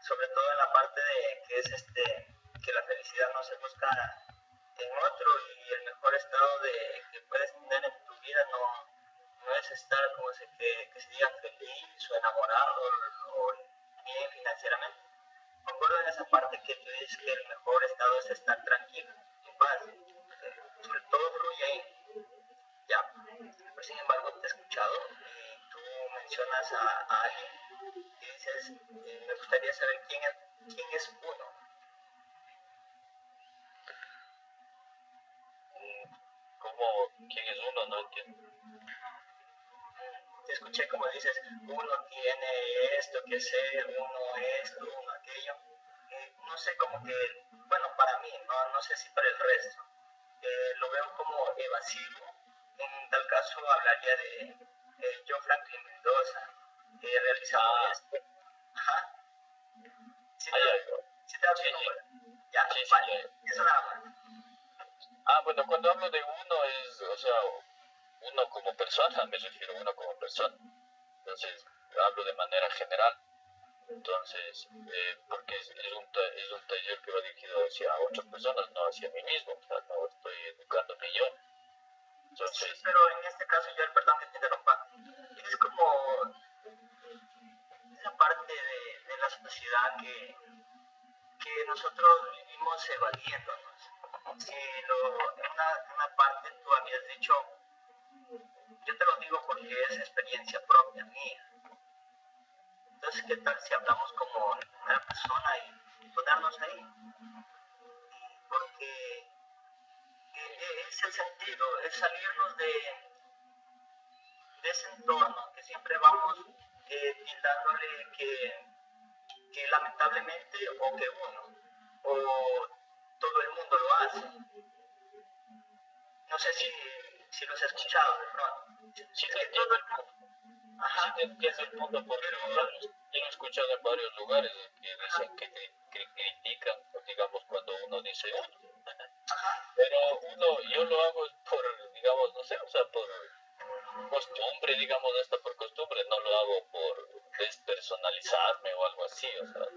[SPEAKER 5] sobre todo en la parte de que es que la felicidad no se busca en otro, y el mejor estado que puedes tener en tu vida no es estar como que se diga feliz o enamorado o bien financieramente. Concuerdo en esa parte que tú dices que el mejor estado es estar tranquilo, en paz, sobre todo fluye ahí. Ya, pero sin embargo te he escuchado y tú mencionas a alguien y dices, me gustaría saber quién es uno.
[SPEAKER 2] ¿Cómo? ¿Quién es uno? No entiendo.
[SPEAKER 5] Te escuché como dices, uno tiene esto que ser, uno esto, uno aquello. No sé, como que, bueno, para mí, no sé si para el resto, lo veo como evasivo. En tal caso hablaría de yo, Franklin Mendoza, realizando esto. Ajá. ¿Sí te da bien? Ya,
[SPEAKER 2] Sí,
[SPEAKER 5] vale, eso nada más.
[SPEAKER 2] Bueno, cuando hablo de uno es, o sea, uno como persona, me refiero a uno como persona. Entonces, hablo de manera general. Entonces, porque es un taller que va dirigido hacia otras personas, no hacia mí mismo. O sea, no estoy educándome yo. Entonces,
[SPEAKER 5] sí, pero en este caso yo, perdón que te interrumpa, es como esa parte de la sociedad que nosotros vivimos evadiéndonos. Si en una parte tú habías dicho, yo te lo digo porque es experiencia propia mía. Entonces, ¿qué tal si hablamos como una persona y ponernos ahí? Porque es el sentido, es salirnos de ese entorno que siempre vamos tildándole que lamentablemente o que uno o todo el mundo lo hace. No sé si lo has escuchado de pronto.
[SPEAKER 2] sí
[SPEAKER 5] Es
[SPEAKER 2] te
[SPEAKER 5] que todo
[SPEAKER 2] entiendo,
[SPEAKER 5] el mundo. Ajá.
[SPEAKER 2] sí te entiendo el punto, porque yo lo he escuchado en varios lugares que dicen que critican, digamos, cuando uno dice uno. Pero yo lo hago por, digamos, no sé, o sea, por costumbre, digamos, hasta por costumbre, no lo hago por despersonalizarme o algo así, o sea.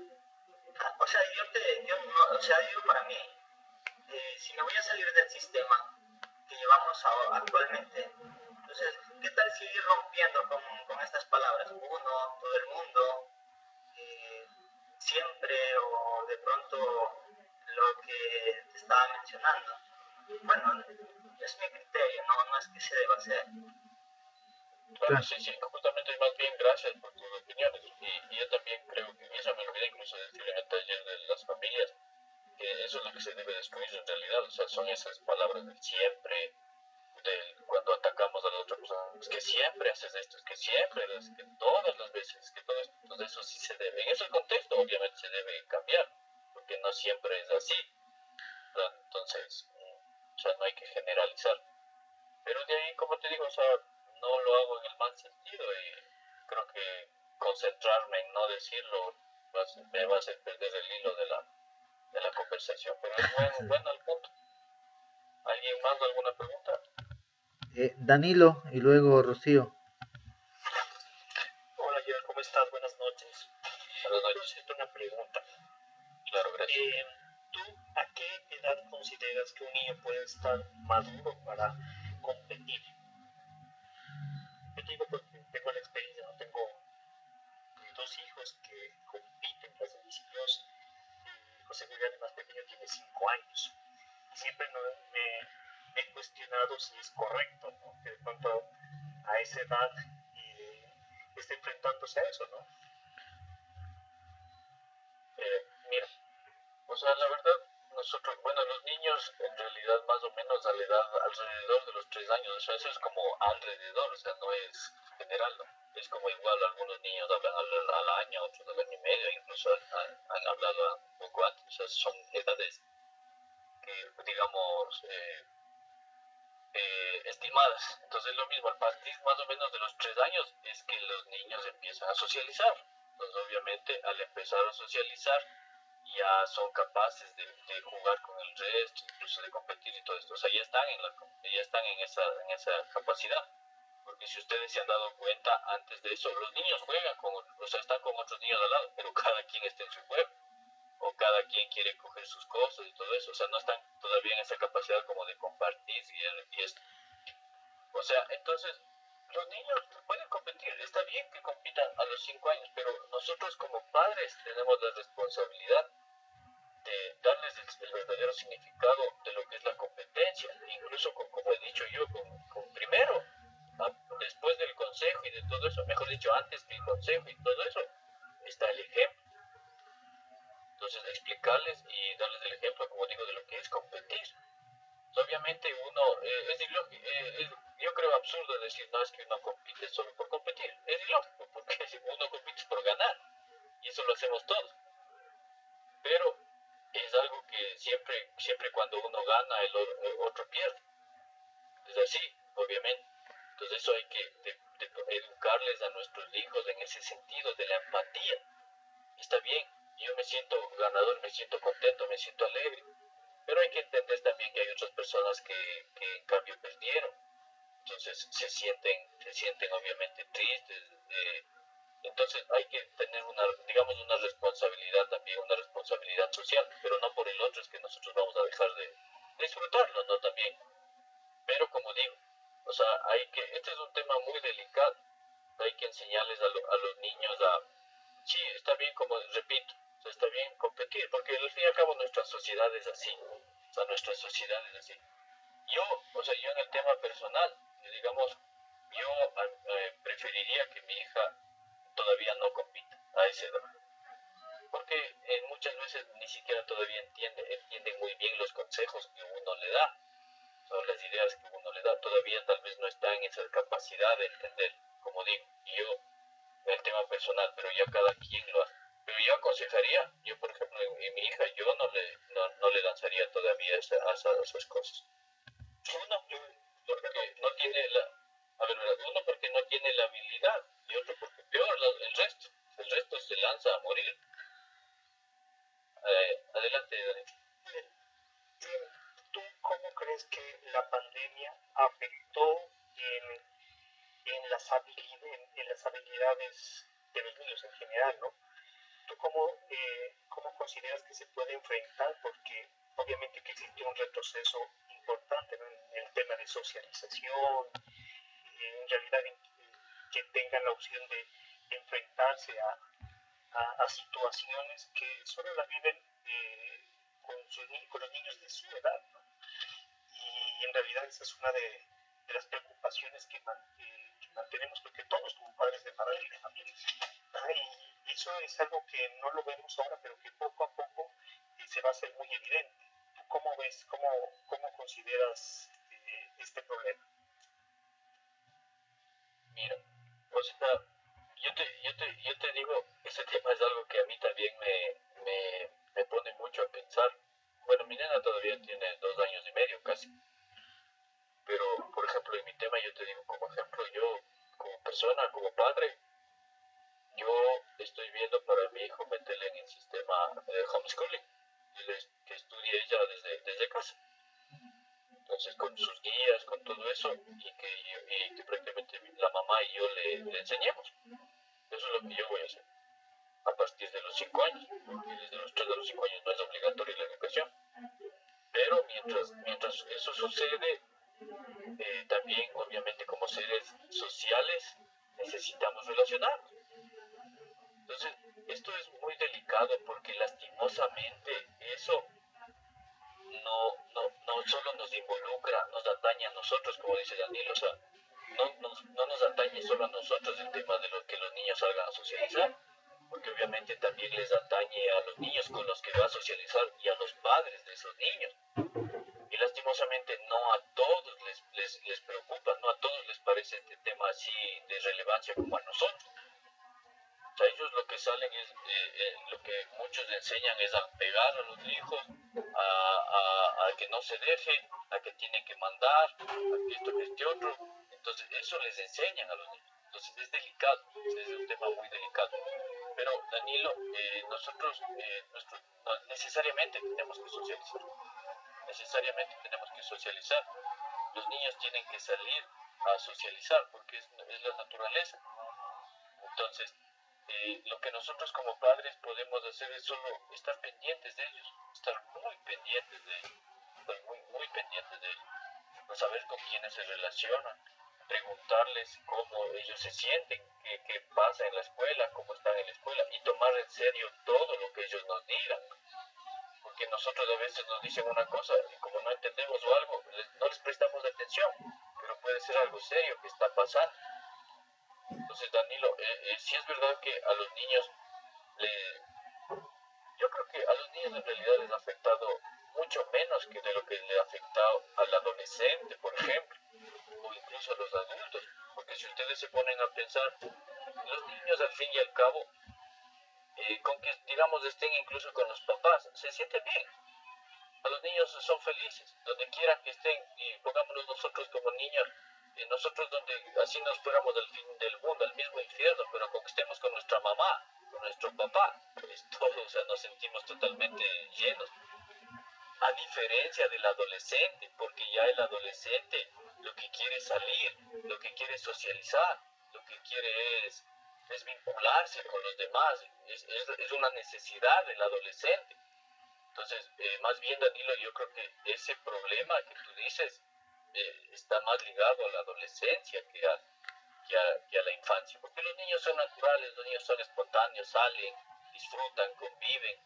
[SPEAKER 5] O sea, digo para mí, si me voy a salir del sistema que llevamos actualmente, entonces, ¿qué tal si ir rompiendo con estas palabras? Uno, todo el mundo, siempre, o de pronto lo que te estaba mencionando. Bueno, es mi criterio, no es que se deba hacer.
[SPEAKER 2] Claro, sí, justamente más bien gracias por tus opiniones. Y yo también creo que, y eso me olvidé incluso decir en el taller de las familias, que eso es lo que se debe destruir en realidad, o sea, son esas palabras del siempre, cuando atacamos a la otra persona, es que siempre haces esto, es que siempre, es que todas las veces, que todo esto, entonces eso sí se debe, en ese contexto obviamente se debe cambiar, porque no siempre es así, ¿verdad? Entonces, o sea, no hay que generalizar, pero de ahí, como te digo, o sea, no lo hago en el mal sentido y creo que concentrarme en no decirlo me va a hacer perder el hilo de la conversación, pero es bueno el punto. ¿Alguien más alguna pregunta?
[SPEAKER 1] Danilo y luego Rocío.
[SPEAKER 9] Hola, Joel, ¿cómo estás? Buenas noches.
[SPEAKER 2] Buenas noches.
[SPEAKER 9] Necesito una pregunta.
[SPEAKER 2] Claro, gracias.
[SPEAKER 9] ¿Tú a qué edad consideras que un niño puede estar maduro para competir? Yo te digo porque tengo la experiencia, no tengo dos hijos que compiten tras el 12. José Julián, el más pequeño, tiene 5 años. Y siempre me he cuestionado si es correcto, ¿no? Que de pronto a esa edad esté enfrentándose a eso, ¿no?
[SPEAKER 2] Mira, o sea, la verdad, nosotros, bueno, los niños en realidad más o menos a la edad alrededor de los 3 años, o sea, eso es como alrededor, o sea, no es general, ¿no? Es como igual, algunos niños hablan al año, otros al año y medio, incluso han hablado un poco antes, o sea, son edades que, digamos, estimadas. Entonces, lo mismo, a partir más o menos de los 3 años es que los niños empiezan a socializar. Entonces, obviamente, al empezar a socializar, ya son capaces de jugar con el resto, incluso de competir y todo esto. O sea, ya están en esa capacidad. Porque si ustedes se han dado cuenta, antes de eso, los niños juegan o sea, están con otros niños al lado, pero cada quien está en su juego. O cada quien quiere coger sus cosas y todo eso. O sea, no están todavía en esa capacidad como de compartir y esto. O sea, entonces, los niños pueden competir. Está bien que compitan a los 5 años, pero nosotros como padres tenemos la responsabilidad de darles el verdadero significado de lo que es la competencia, incluso como he dicho yo, con primero, después del consejo y de todo eso, mejor dicho, antes que el consejo y todo eso, está el ejemplo. Entonces, explicarles y darles el ejemplo, como digo, de lo que es competir. Obviamente uno, yo creo absurdo decir, no, es que uno compite solo por competir. Es ilógico, porque uno compite por ganar, y eso lo hacemos todos. Pero es algo que siempre cuando uno gana, el otro pierde. Es así, obviamente. Entonces eso hay que de educarles a nuestros hijos en ese sentido de la empatía. Está bien, yo me siento ganador, me siento contento, me siento alegre. Pero hay que entender también que hay otras personas que en cambio perdieron. Entonces se sienten obviamente tristes. Entonces hay que tener digamos, una responsabilidad también, una responsabilidad social, pero no por el otro, es que nosotros vamos a dejar de disfrutarlo, ¿no? También. Pero como digo, o sea, este es un tema muy delicado. Hay que enseñarles a los niños sí, está bien, como repito, o sea, está bien competir, porque al fin y al cabo nuestra sociedad es así. O sea, nuestra sociedad es así. Yo en el tema personal, digamos, yo preferiría que mi hija todavía no compita a esa edad. Porque muchas veces ni siquiera todavía entiende muy bien los consejos que uno le da, son las ideas que uno le da, todavía tal vez no está en esa capacidad de entender, como digo, yo en el tema personal, pero ya cada quien lo hace. Pero yo aconsejaría, yo por ejemplo, en mi hija, yo no le lanzaría todavía esas cosas. Porque no tiene uno porque no tiene la habilidad, y otro porque peor, el resto se lanza a morir. Adelante, Dani.
[SPEAKER 9] ¿Tú cómo crees que la pandemia afectó en las habilidades de los niños en general, ¿no? ¿Tú cómo consideras que se puede enfrentar? Porque obviamente que existió un retroceso importante, ¿no? En el tema de socialización, en realidad que tengan la opción de enfrentarse a situaciones que solo las viven con los niños de su edad, ¿no? Y en realidad esa es una de las preocupaciones que mantenemos, porque todos como padres de familia también. Y eso es algo que no lo vemos ahora, pero que poco a poco se va a hacer muy evidente. ¿Tú cómo ves, cómo consideras este problema?
[SPEAKER 2] Mira, o sea, yo te digo, ese tema es algo que a mí también me pone mucho a pensar. Bueno, mi nena todavía tiene 2 años y medio casi. Pero, por ejemplo, en mi tema yo te digo, como ejemplo, yo como persona, como padre, yo estoy viendo para mi hijo meterle en el sistema homeschooling, que estudie ella desde casa. Entonces, con sus guías, con todo eso, y que prácticamente la mamá y yo le enseñemos. Eso es lo que yo voy a hacer. A partir de los 5 años, porque desde los 3 a los 5 años no es obligatoria la educación. Pero mientras eso sucede, también obviamente como seres sociales necesitamos relacionarnos. delicado porque lastimosamente eso no solo nos involucra, nos atañe a nosotros, como dice Danilo, o sea, no nos atañe solo a nosotros el tema de lo que los niños salgan a socializar, porque obviamente también les atañe a los niños con los que va a socializar y a los padres de esos niños. Y lastimosamente no a todos les preocupa, no a todos les parece este tema así de relevancia como a nosotros. O sea, ellos lo que salen es, lo que muchos enseñan es a pegar a los hijos, a que no se deje, a que tiene que mandar, a que esto, que este otro. Entonces, eso les enseñan a los niños. Entonces, es delicado, es un tema muy delicado. Pero, Danilo, nosotros no, necesariamente tenemos que socializar. Necesariamente tenemos que socializar. Los niños tienen que salir a socializar porque es la naturaleza. Entonces, lo que nosotros como padres podemos hacer es solo estar pendientes de ellos, estar muy pendientes de ellos, estar muy pendientes de ellos, no saber con quiénes se relacionan, preguntarles cómo ellos se sienten, qué pasa en la escuela, cómo están en la escuela y tomar en serio todo lo que ellos nos digan. Porque nosotros a veces nos dicen una cosa y como no entendemos o algo, no les prestamos atención, pero puede ser algo serio que está pasando. Entonces, Danilo, sí es verdad que a los niños, yo creo que a los niños en realidad les ha afectado mucho menos que de lo que le ha afectado al adolescente, por ejemplo, o incluso a los adultos. Porque si ustedes se ponen a pensar, los niños al fin y al cabo, con que digamos estén incluso con los papás, se sienten bien. A los niños son felices, donde quiera que estén, y pongámonos nosotros como niños, nosotros donde así nos fuéramos del fin del mundo, al mismo infierno, pero con que estemos con nuestra mamá, con nuestro papá, es todo, o sea, nos sentimos totalmente llenos. A diferencia del adolescente, porque ya el adolescente lo que quiere es salir, lo que quiere es socializar, lo que quiere es vincularse con los demás, es una necesidad del adolescente. Entonces, más bien, Danilo, yo creo que ese problema que tú dices está más ligado a la adolescencia que a la infancia, porque los niños son naturales, los niños son espontáneos, salen, disfrutan, conviven,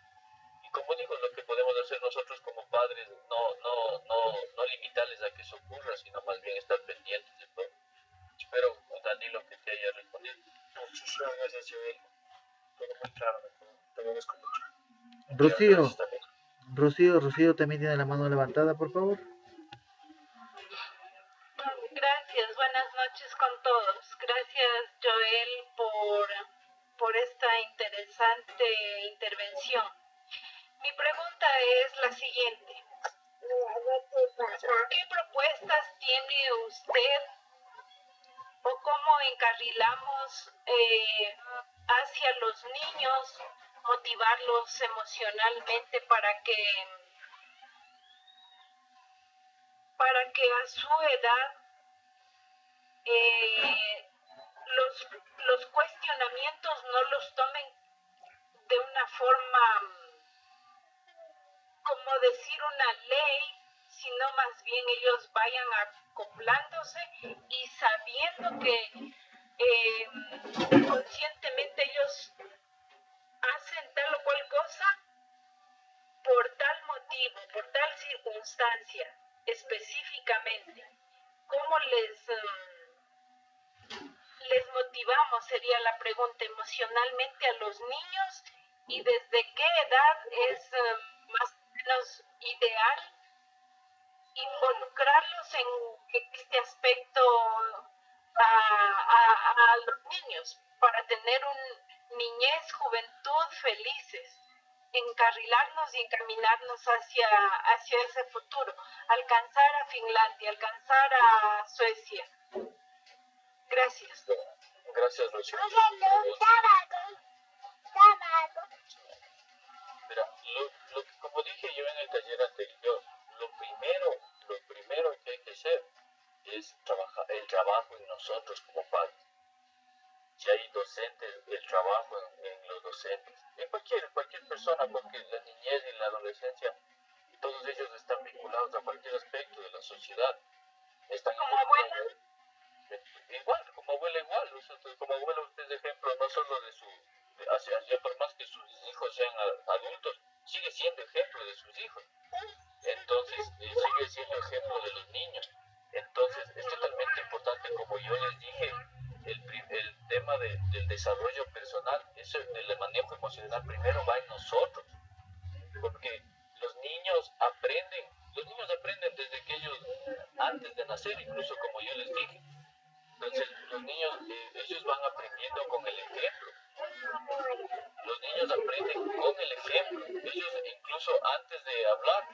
[SPEAKER 2] y como digo, lo que podemos hacer nosotros como padres, no limitarles a que eso ocurra, sino más bien estar pendientes de todo. Espero, Danilo, que te haya respondido.
[SPEAKER 9] Muchísimas gracias, Joel. Todo muy claro, te agradezco mucho.
[SPEAKER 1] Rocío, Rocío también tiene la mano levantada, por favor.
[SPEAKER 10] Gracias, buenas noches con todos. Gracias, Joel, por esta interesante intervención. Mi pregunta es la siguiente. ¿Qué propuestas tiene usted o cómo encarrilamos hacia los niños, motivarlos emocionalmente para que a su edad los cuestionamientos no los tomen de una forma, como decir una ley, sino más bien ellos vayan acoplándose y sabiendo que conscientemente ellos hacen tal o cual cosa por tal motivo, por tal circunstancia específicamente. ¿Cómo les motivamos? Sería la pregunta, emocionalmente a los niños, y desde qué edad es más o menos ideal involucrarlos en este aspecto a los niños para tener un niñez, juventud felices, encarrilarnos y encaminarnos hacia ese futuro, alcanzar a Finlandia, alcanzar a Suecia. Gracias.
[SPEAKER 2] Gracias, Rocío. Mira, como dije yo en el taller anterior, lo primero que hay que hacer es el trabajo en nosotros como padres. Si hay docentes, el trabajo en los docentes, en cualquier persona, porque la niñez y la adolescencia, todos ellos están vinculados a cualquier aspecto de la sociedad. Están
[SPEAKER 10] como abuela.
[SPEAKER 2] Igual, como abuela igual, como abuela usted es ejemplo no solo de su ya por más que sus hijos sean adultos, sigue siendo ejemplo de sus hijos. Entonces, sigue siendo ejemplo de los niños. Entonces, es totalmente importante, como yo les dije, el tema del desarrollo personal, eso del manejo emocional primero va en nosotros, porque los niños aprenden desde que ellos, antes de nacer, incluso como yo les dije. Entonces, los niños, ellos van aprendiendo con el ejemplo. Los niños aprenden con el ejemplo. Ellos, incluso antes de hablar,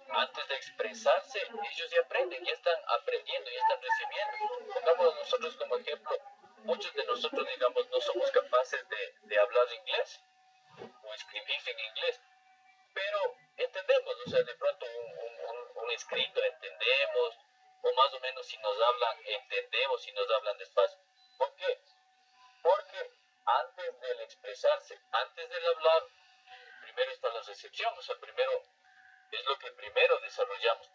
[SPEAKER 2] antes de expresarse, ellos ya aprenden, ya están aprendiendo, ya están recibiendo. Pongamos nosotros como ejemplo, muchos de nosotros, digamos, no somos capaces de hablar inglés o escribir en inglés, pero entendemos, o sea, de pronto un escrito entendemos, o más o menos si nos hablan, entendemos si nos hablan despacio. ¿Por qué? Porque antes del expresarse, antes del hablar, primero está la recepción, o sea, primero es lo que primero desarrollamos.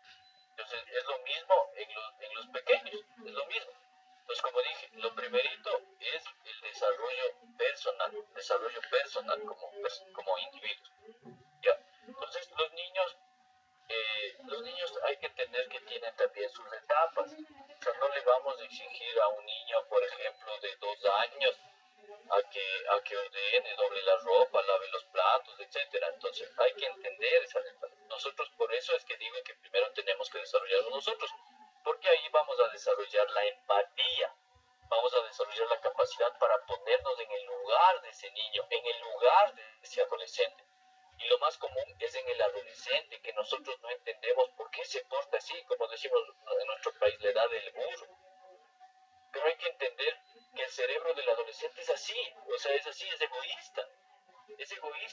[SPEAKER 2] Entonces, es lo mismo en los pequeños, es lo mismo. Entonces, como dije, lo primerito es el desarrollo personal como individuos. ¿Ya? Entonces, los niños hay que entender que tienen también sus etapas. O sea, no le vamos a exigir a un niño, por ejemplo, de 2 años, a que ordene, doble la ropa, lave los platos, etcétera. Entonces hay que entender esa etapa. Nosotros, por eso es que digo que primero tenemos que desarrollarlo nosotros, porque ahí vamos a desarrollar la empatía, vamos a desarrollar la capacidad para ponernos en el lugar de ese niño, en el lugar de ese adolescente. Y lo más común es en el adolescente, que nosotros no entendemos por qué se porta así, como decimos en nuestro país, la edad del burro. Pero hay que entender que el cerebro del adolescente es así, o sea, es así, es egoísta,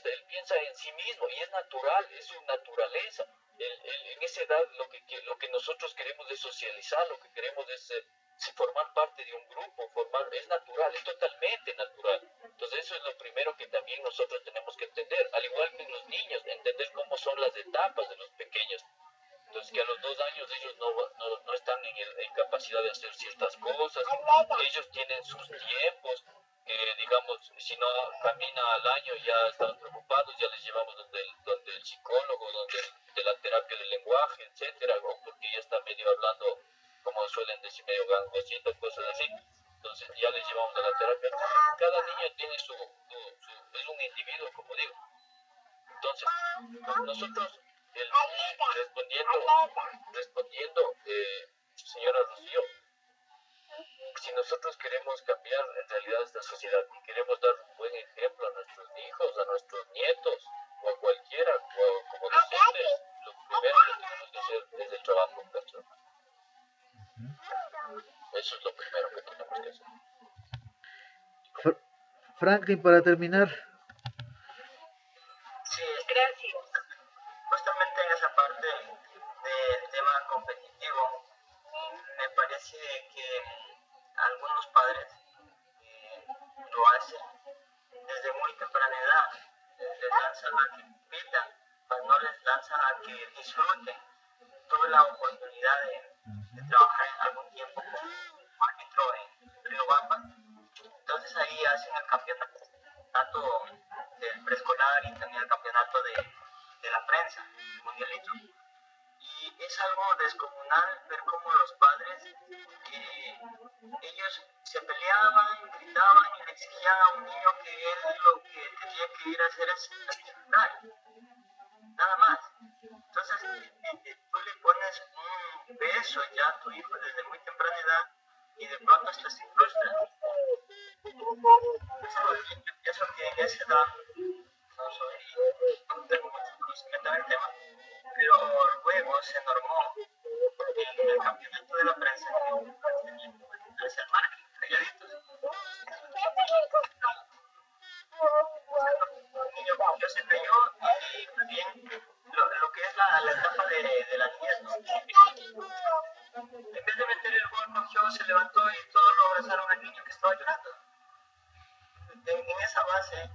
[SPEAKER 2] él piensa en sí mismo y es natural, es su naturaleza. En esa edad lo que nosotros queremos es socializar, lo que queremos es formar parte de un grupo, es natural, es totalmente natural. Entonces eso es lo primero que también nosotros tenemos que entender, al igual que en los niños, entender cómo son las etapas de los pequeños. Entonces que a los 2 años ellos no están en capacidad de hacer ciertas cosas, ellos tienen sus tiempos, que digamos, si no camina al año ya estamos preocupados, ya les llevamos donde el psicólogo, de la terapia del lenguaje, etcétera, o porque ya está medio hablando, como suelen decir, medio gangosito, cosas así. Entonces ya les llevamos a la terapia. Cada niño tiene es un individuo, como digo. Entonces, nosotros, respondiendo, señora Rocío, si nosotros queremos cambiar en realidad esta sociedad y queremos dar un buen ejemplo a nuestros hijos, a nuestros nietos o a cualquiera, o como docentes, lo primero que tenemos que hacer es el trabajo personal. Eso es lo primero que tenemos que hacer.
[SPEAKER 1] Franklin, para terminar.
[SPEAKER 5] Sí, gracias. Justamente en esa parte del tema competitivo, me parece que algunos padres lo hacen desde muy temprana edad. Les lanzan a que compitan, pero no les lanzan a que disfruten. Tuve la oportunidad de trabajar en algún tiempo como árbitro en Riobamba. Entonces ahí hacen el campeonato del preescolar y también el campeonato de la prensa, el mundialito. Y es algo descomunal ver cómo los padres, ellos se peleaban, gritaban y le exigían a un niño que él lo que tenía que ir a hacer es disfrutar, nada más. Entonces tú le pones un beso ya a tu hijo desde muy temprana edad y de pronto hasta se frustra. Yo pienso que en esa edad, no tengo mucho conocimiento en el tema, pero luego se normó en el campeonato de la prensa que es el marketing, calladitos. El niño ya se cayó y también lo que es la etapa de la niñez, ¿no? En vez de meter el gol, cogió, se levantó y todos lo abrazaron al niño que estaba llorando. En esa base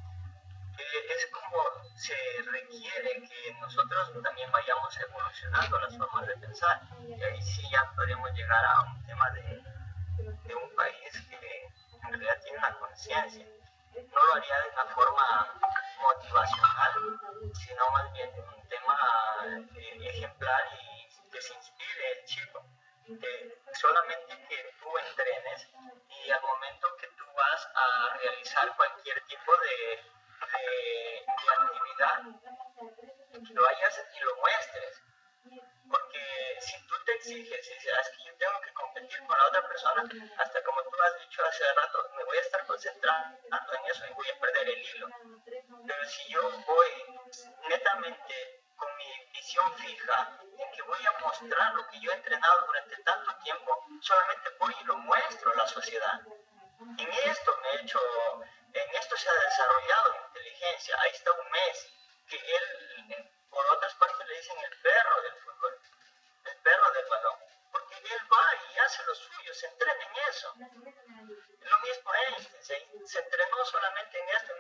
[SPEAKER 5] es como se requiere que nosotros también vayamos evolucionando las formas de pensar, y ahí sí ya podríamos llegar a un tema de un país que en realidad tiene una conciencia. no lo haría de una forma motivacional, sino más bien de un tema ejemplar y que se inspire el chico. Solamente que tú entrenes y al momento que tú vas a realizar cualquier tipo de actividad, lo vayas y lo muestres. Porque si tú te exiges y dices, es que yo tengo que competir con la otra persona, hasta como tú has dicho hace rato, me voy a estar concentrando en eso y voy a perder el hilo. Pero si yo voy netamente con mi visión fija en que voy a mostrar lo que yo he entrenado durante tanto tiempo, solamente voy y lo muestro a la sociedad. En esto se ha desarrollado la inteligencia. Ahí está un Messi, que él, por otras partes le dicen el perro del fútbol, el perro del balón, porque él va y hace lo suyo, se entrena en eso. Lo mismo Einstein, se entrenó solamente en esto,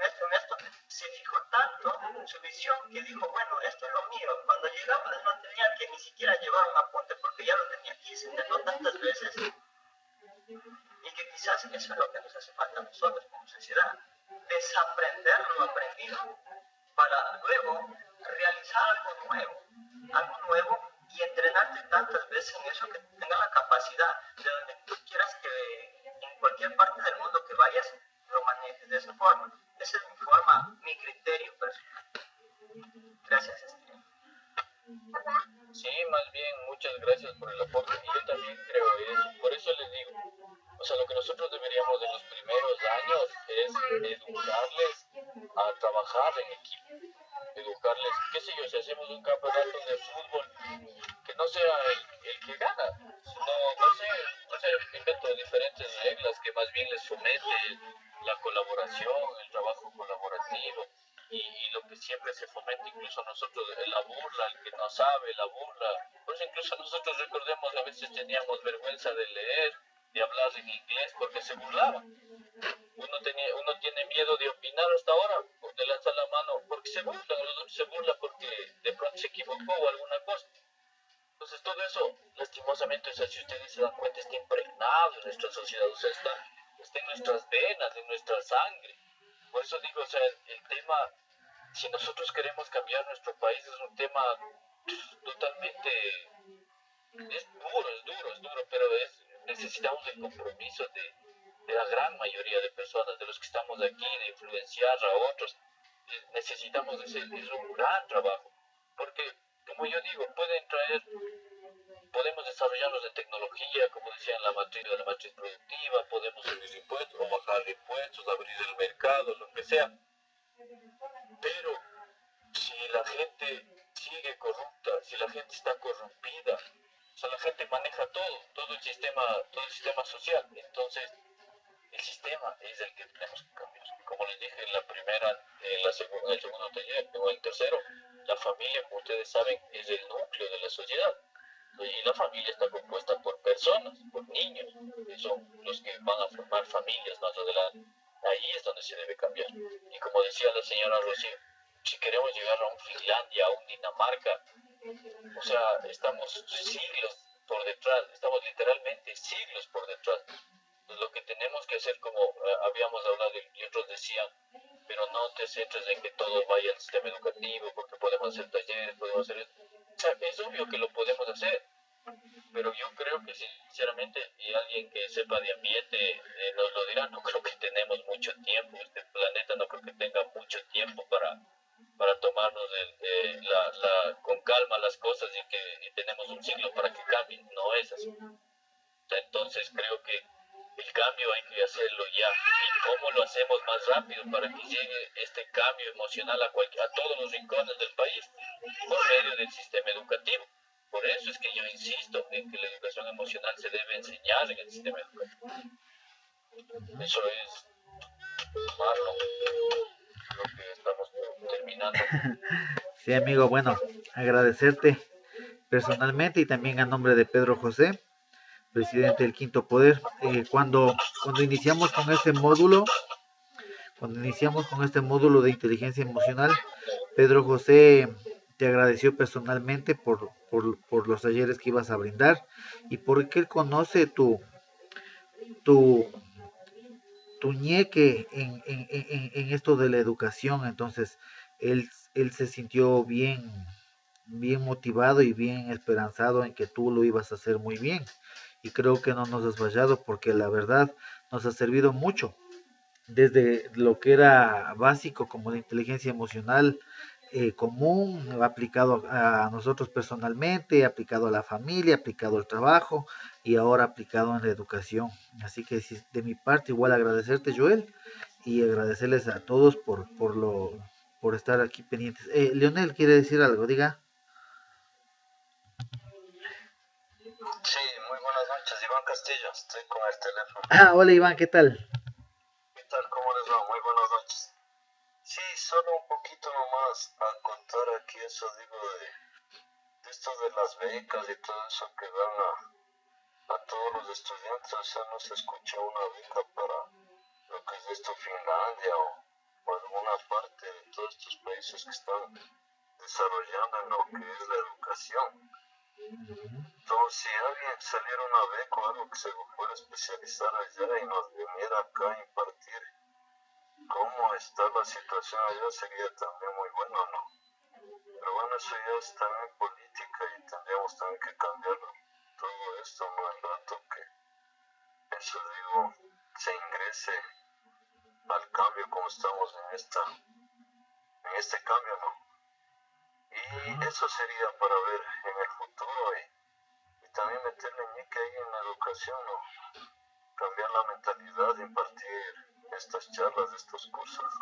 [SPEAKER 5] se fijó tanto en su visión que dijo, bueno, esto es lo mío. Cuando llegaba no tenía que ni siquiera llevar un apunte porque ya lo tenía aquí, se entrenó tantas veces. Y que quizás eso es lo que nos hace falta a nosotros como sociedad, desaprender lo aprendido para luego realizar algo nuevo y entrenarte tantas veces en eso que tenga la capacidad de donde tú quieras que en cualquier parte del mundo que vayas lo manejes de esa forma. Esa es mi criterio personal. Gracias, Esteban.
[SPEAKER 2] Sí, más bien, muchas gracias por el aporte. Y yo también creo eso. Por eso les digo, o sea, lo que nosotros deberíamos en los primeros años es educarles a trabajar en equipo. Educarles, qué sé yo, si hacemos un campeonato de fútbol, que no sea el que gana, sino, no sé, invento diferentes reglas que más bien les fomente la colaboración, el trabajo colaborativo. Y lo que siempre se fomenta, incluso nosotros, la burla, el que no sabe, la burla. Por eso incluso nosotros recordemos, a veces teníamos vergüenza de leer, de hablar en inglés, porque se burlaban. Uno tiene miedo de opinar hasta ahora, de lanzar la mano, porque se burlan, los otros se burlan porque de pronto se equivocó o alguna cosa. Entonces todo eso, lastimosamente, o sea, si ustedes se dan cuenta, está impregnado en nuestra sociedad, o sea, está en nuestras venas, en nuestra sangre. Por eso digo, o sea, el tema, si nosotros queremos cambiar nuestro país, es un tema totalmente, es duro, pero necesitamos el compromiso de la gran mayoría de personas, de los que estamos aquí, de influenciar a otros. Necesitamos es un gran trabajo, porque, como yo digo, podemos desarrollarnos en tecnología, como decía en la matriz productiva, podemos subir impuestos o bajar impuestos, abrir el mercado, lo que sea. Pero si la gente sigue corrupta, si la gente está corrompida, o sea, la gente maneja todo el sistema social. Entonces, el sistema es el que tenemos que cambiar. Como les dije en el segundo taller o el tercero, la familia, como ustedes saben, es el núcleo de la sociedad. Y la familia está compuesta por personas, por niños, que son los que van a formar familias más adelante. Ahí es donde se debe cambiar. Y como decía la señora Rocío, si queremos llegar a un Finlandia, a un Dinamarca, o sea, estamos siglos por detrás, estamos literalmente siglos por detrás. Entonces, lo que tenemos que hacer, como habíamos hablado y otros decían, pero no te centres en que todo vaya al sistema educativo, porque podemos hacer talleres, podemos hacer esto. O sea, es obvio que lo podemos hacer, pero yo creo que sinceramente, y alguien que sepa de ambiente nos lo dirá, no creo que tenemos mucho tiempo, este planeta no creo que tenga mucho tiempo para tomarnos con calma las cosas y tenemos un siglo para que cambien, no es así. Entonces creo que el cambio hay que hacerlo ya. ¿Y cómo lo hacemos más rápido para que llegue este cambio emocional a todos los rincones del país? Por medio del sistema educativo. Por eso es que yo insisto en que la educación emocional se debe enseñar en el sistema educativo. Eso es, Marlon, lo que estamos terminando.
[SPEAKER 1] Sí, amigo, bueno, agradecerte personalmente y también a nombre de Pedro José, presidente del Quinto Poder. Cuando iniciamos con este módulo de inteligencia emocional, Pedro José te agradeció personalmente por los talleres que ibas a brindar y porque él conoce tu tu ñeque en esto de la educación. Entonces él se sintió bien motivado y bien esperanzado en que tú lo ibas a hacer muy bien. Y creo que no nos has fallado porque la verdad nos ha servido mucho desde lo que era básico como la inteligencia emocional común, aplicado a nosotros personalmente, aplicado a la familia, aplicado al trabajo y ahora aplicado en la educación. Así que de mi parte igual agradecerte, Joel, y agradecerles a todos por estar aquí pendientes. Leonel quiere decir algo, diga.
[SPEAKER 11] Sí, muy buenas noches, Iván Castillo, estoy con el teléfono.
[SPEAKER 1] Ah, hola Iván, ¿qué tal?
[SPEAKER 11] ¿Qué tal? ¿Cómo les va? Muy buenas noches. Sí, solo un poquito nomás a contar aquí eso, digo, de esto de las becas y todo eso que dan a todos los estudiantes. O sea, no se escucha una beca para lo que es esto, Finlandia o alguna parte de todos estos países que están desarrollando en lo que es la educación. Entonces, si alguien saliera una beca o algo que se fuera a especializar allá y nos viniera acá a impartir cómo está la situación allá, sería también muy bueno, ¿no? Pero bueno, eso ya es también política y tendríamos también que cambiarlo. Todo esto, ¿no? El rato que eso, digo, se ingrese al cambio como estamos en este cambio, ¿no? Y eso sería para ver en el futuro y también meterle ñique ahí en la educación, ¿no? Cambiar la mentalidad, impartir estas charlas, estos cursos,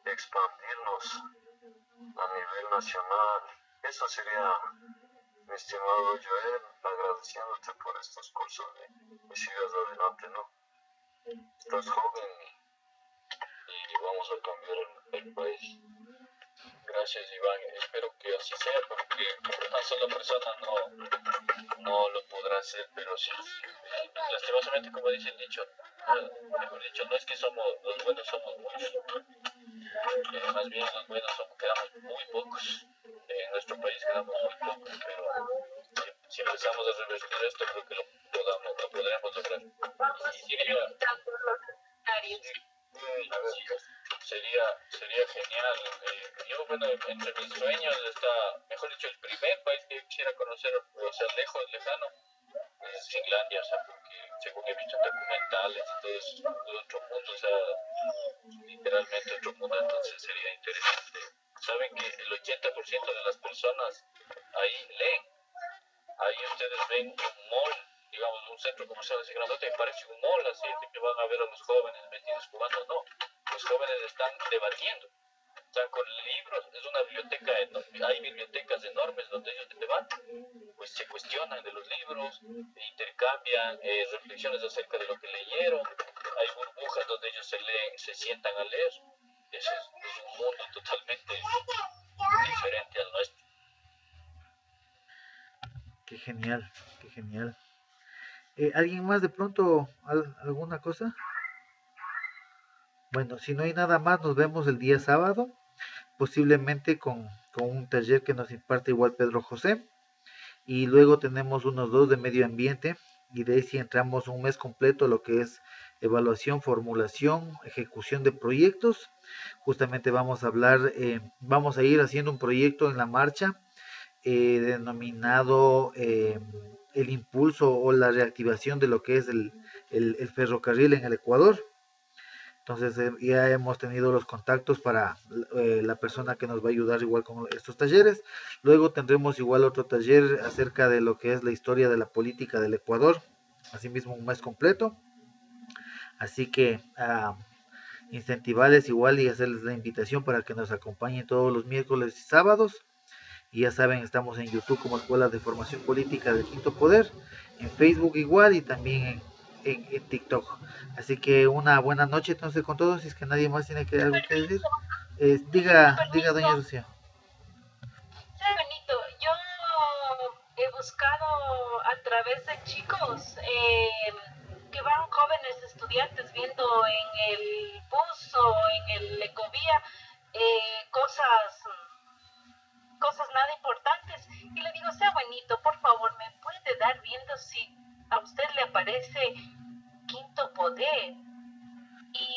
[SPEAKER 11] expandirnos a nivel nacional. Eso sería, mi estimado Joel, agradeciéndote por estos cursos y sigas adelante, ¿no? Estás joven y vamos a cambiar el país.
[SPEAKER 2] Gracias, Iván. Espero que así sea, porque una sola persona no lo podrá hacer, pero sí, lastimosamente, como dice el dicho, mejor dicho, no es que los buenos somos muchos, más bien los buenos quedamos muy pocos. En nuestro país quedamos muy pocos, pero si empezamos a revertir esto, creo que lo podremos lograr. Y diría, sería genial. Yo, bueno, entre mis sueños está, mejor dicho, el primer país que quisiera conocer, o sea, lejano, es Finlandia, o sea, porque según he visto en documentales y todo eso, es otro mundo, o sea, literalmente otro mundo, entonces sería interesante. Saben que el 80% de las personas ahí leen. Ahí ustedes ven un mall, digamos, un centro comercial así grandote, y parece un mall, así que van a ver a los jóvenes metidos jugando. No, los jóvenes están debatiendo, están con libros, es una biblioteca enorme, hay bibliotecas enormes donde ellos debaten, pues se cuestionan de los libros, intercambian reflexiones acerca de lo que leyeron, hay burbujas donde ellos se sientan a leer. Eso es un mundo totalmente diferente al nuestro.
[SPEAKER 1] Qué genial, qué genial. ¿Alguien más de pronto alguna cosa? Bueno, si no hay nada más, nos vemos el día sábado, posiblemente con un taller que nos imparte igual Pedro José. Y luego tenemos unos 2 de medio ambiente y de ahí si entramos un mes completo lo que es evaluación, formulación, ejecución de proyectos. Justamente vamos a hablar, vamos a ir haciendo un proyecto en la marcha denominado el impulso o la reactivación de lo que es el ferrocarril en el Ecuador. Entonces ya hemos tenido los contactos para la persona que nos va a ayudar igual con estos talleres. Luego tendremos igual otro taller acerca de lo que es la historia de la política del Ecuador. Asimismo un mes completo. Así que incentivarles igual y hacerles la invitación para que nos acompañen todos los miércoles y sábados. Y ya saben, estamos en YouTube como Escuela de Formación Política del Quinto Poder, en Facebook igual y también en TikTok. Así que una buena noche entonces con todos, si es que nadie más tiene algo que decir. Diga doña Lucía.
[SPEAKER 10] Sí, Benito, yo he buscado a través de chicos que van jóvenes estudiantes viendo en el bus o en el ecovía cosas nada importantes y le digo, sea buenito, por favor, me puede dar viendo si a usted le aparece Quinto Poder y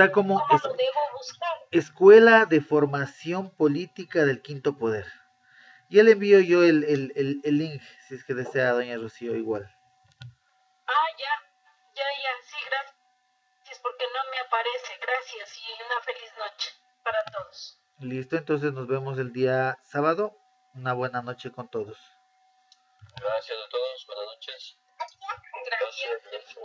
[SPEAKER 1] Está como
[SPEAKER 10] ¿Cómo lo debo buscar?
[SPEAKER 1] Escuela de Formación Política del Quinto Poder. Ya le envío yo el link, si es que desea, doña Rocío, igual.
[SPEAKER 10] Ah, ya, sí, gracias, porque no me aparece. Gracias y una feliz noche para todos.
[SPEAKER 1] Listo, entonces nos vemos el día sábado. Una buena noche con todos.
[SPEAKER 2] Gracias a todos, buenas noches.
[SPEAKER 10] Gracias.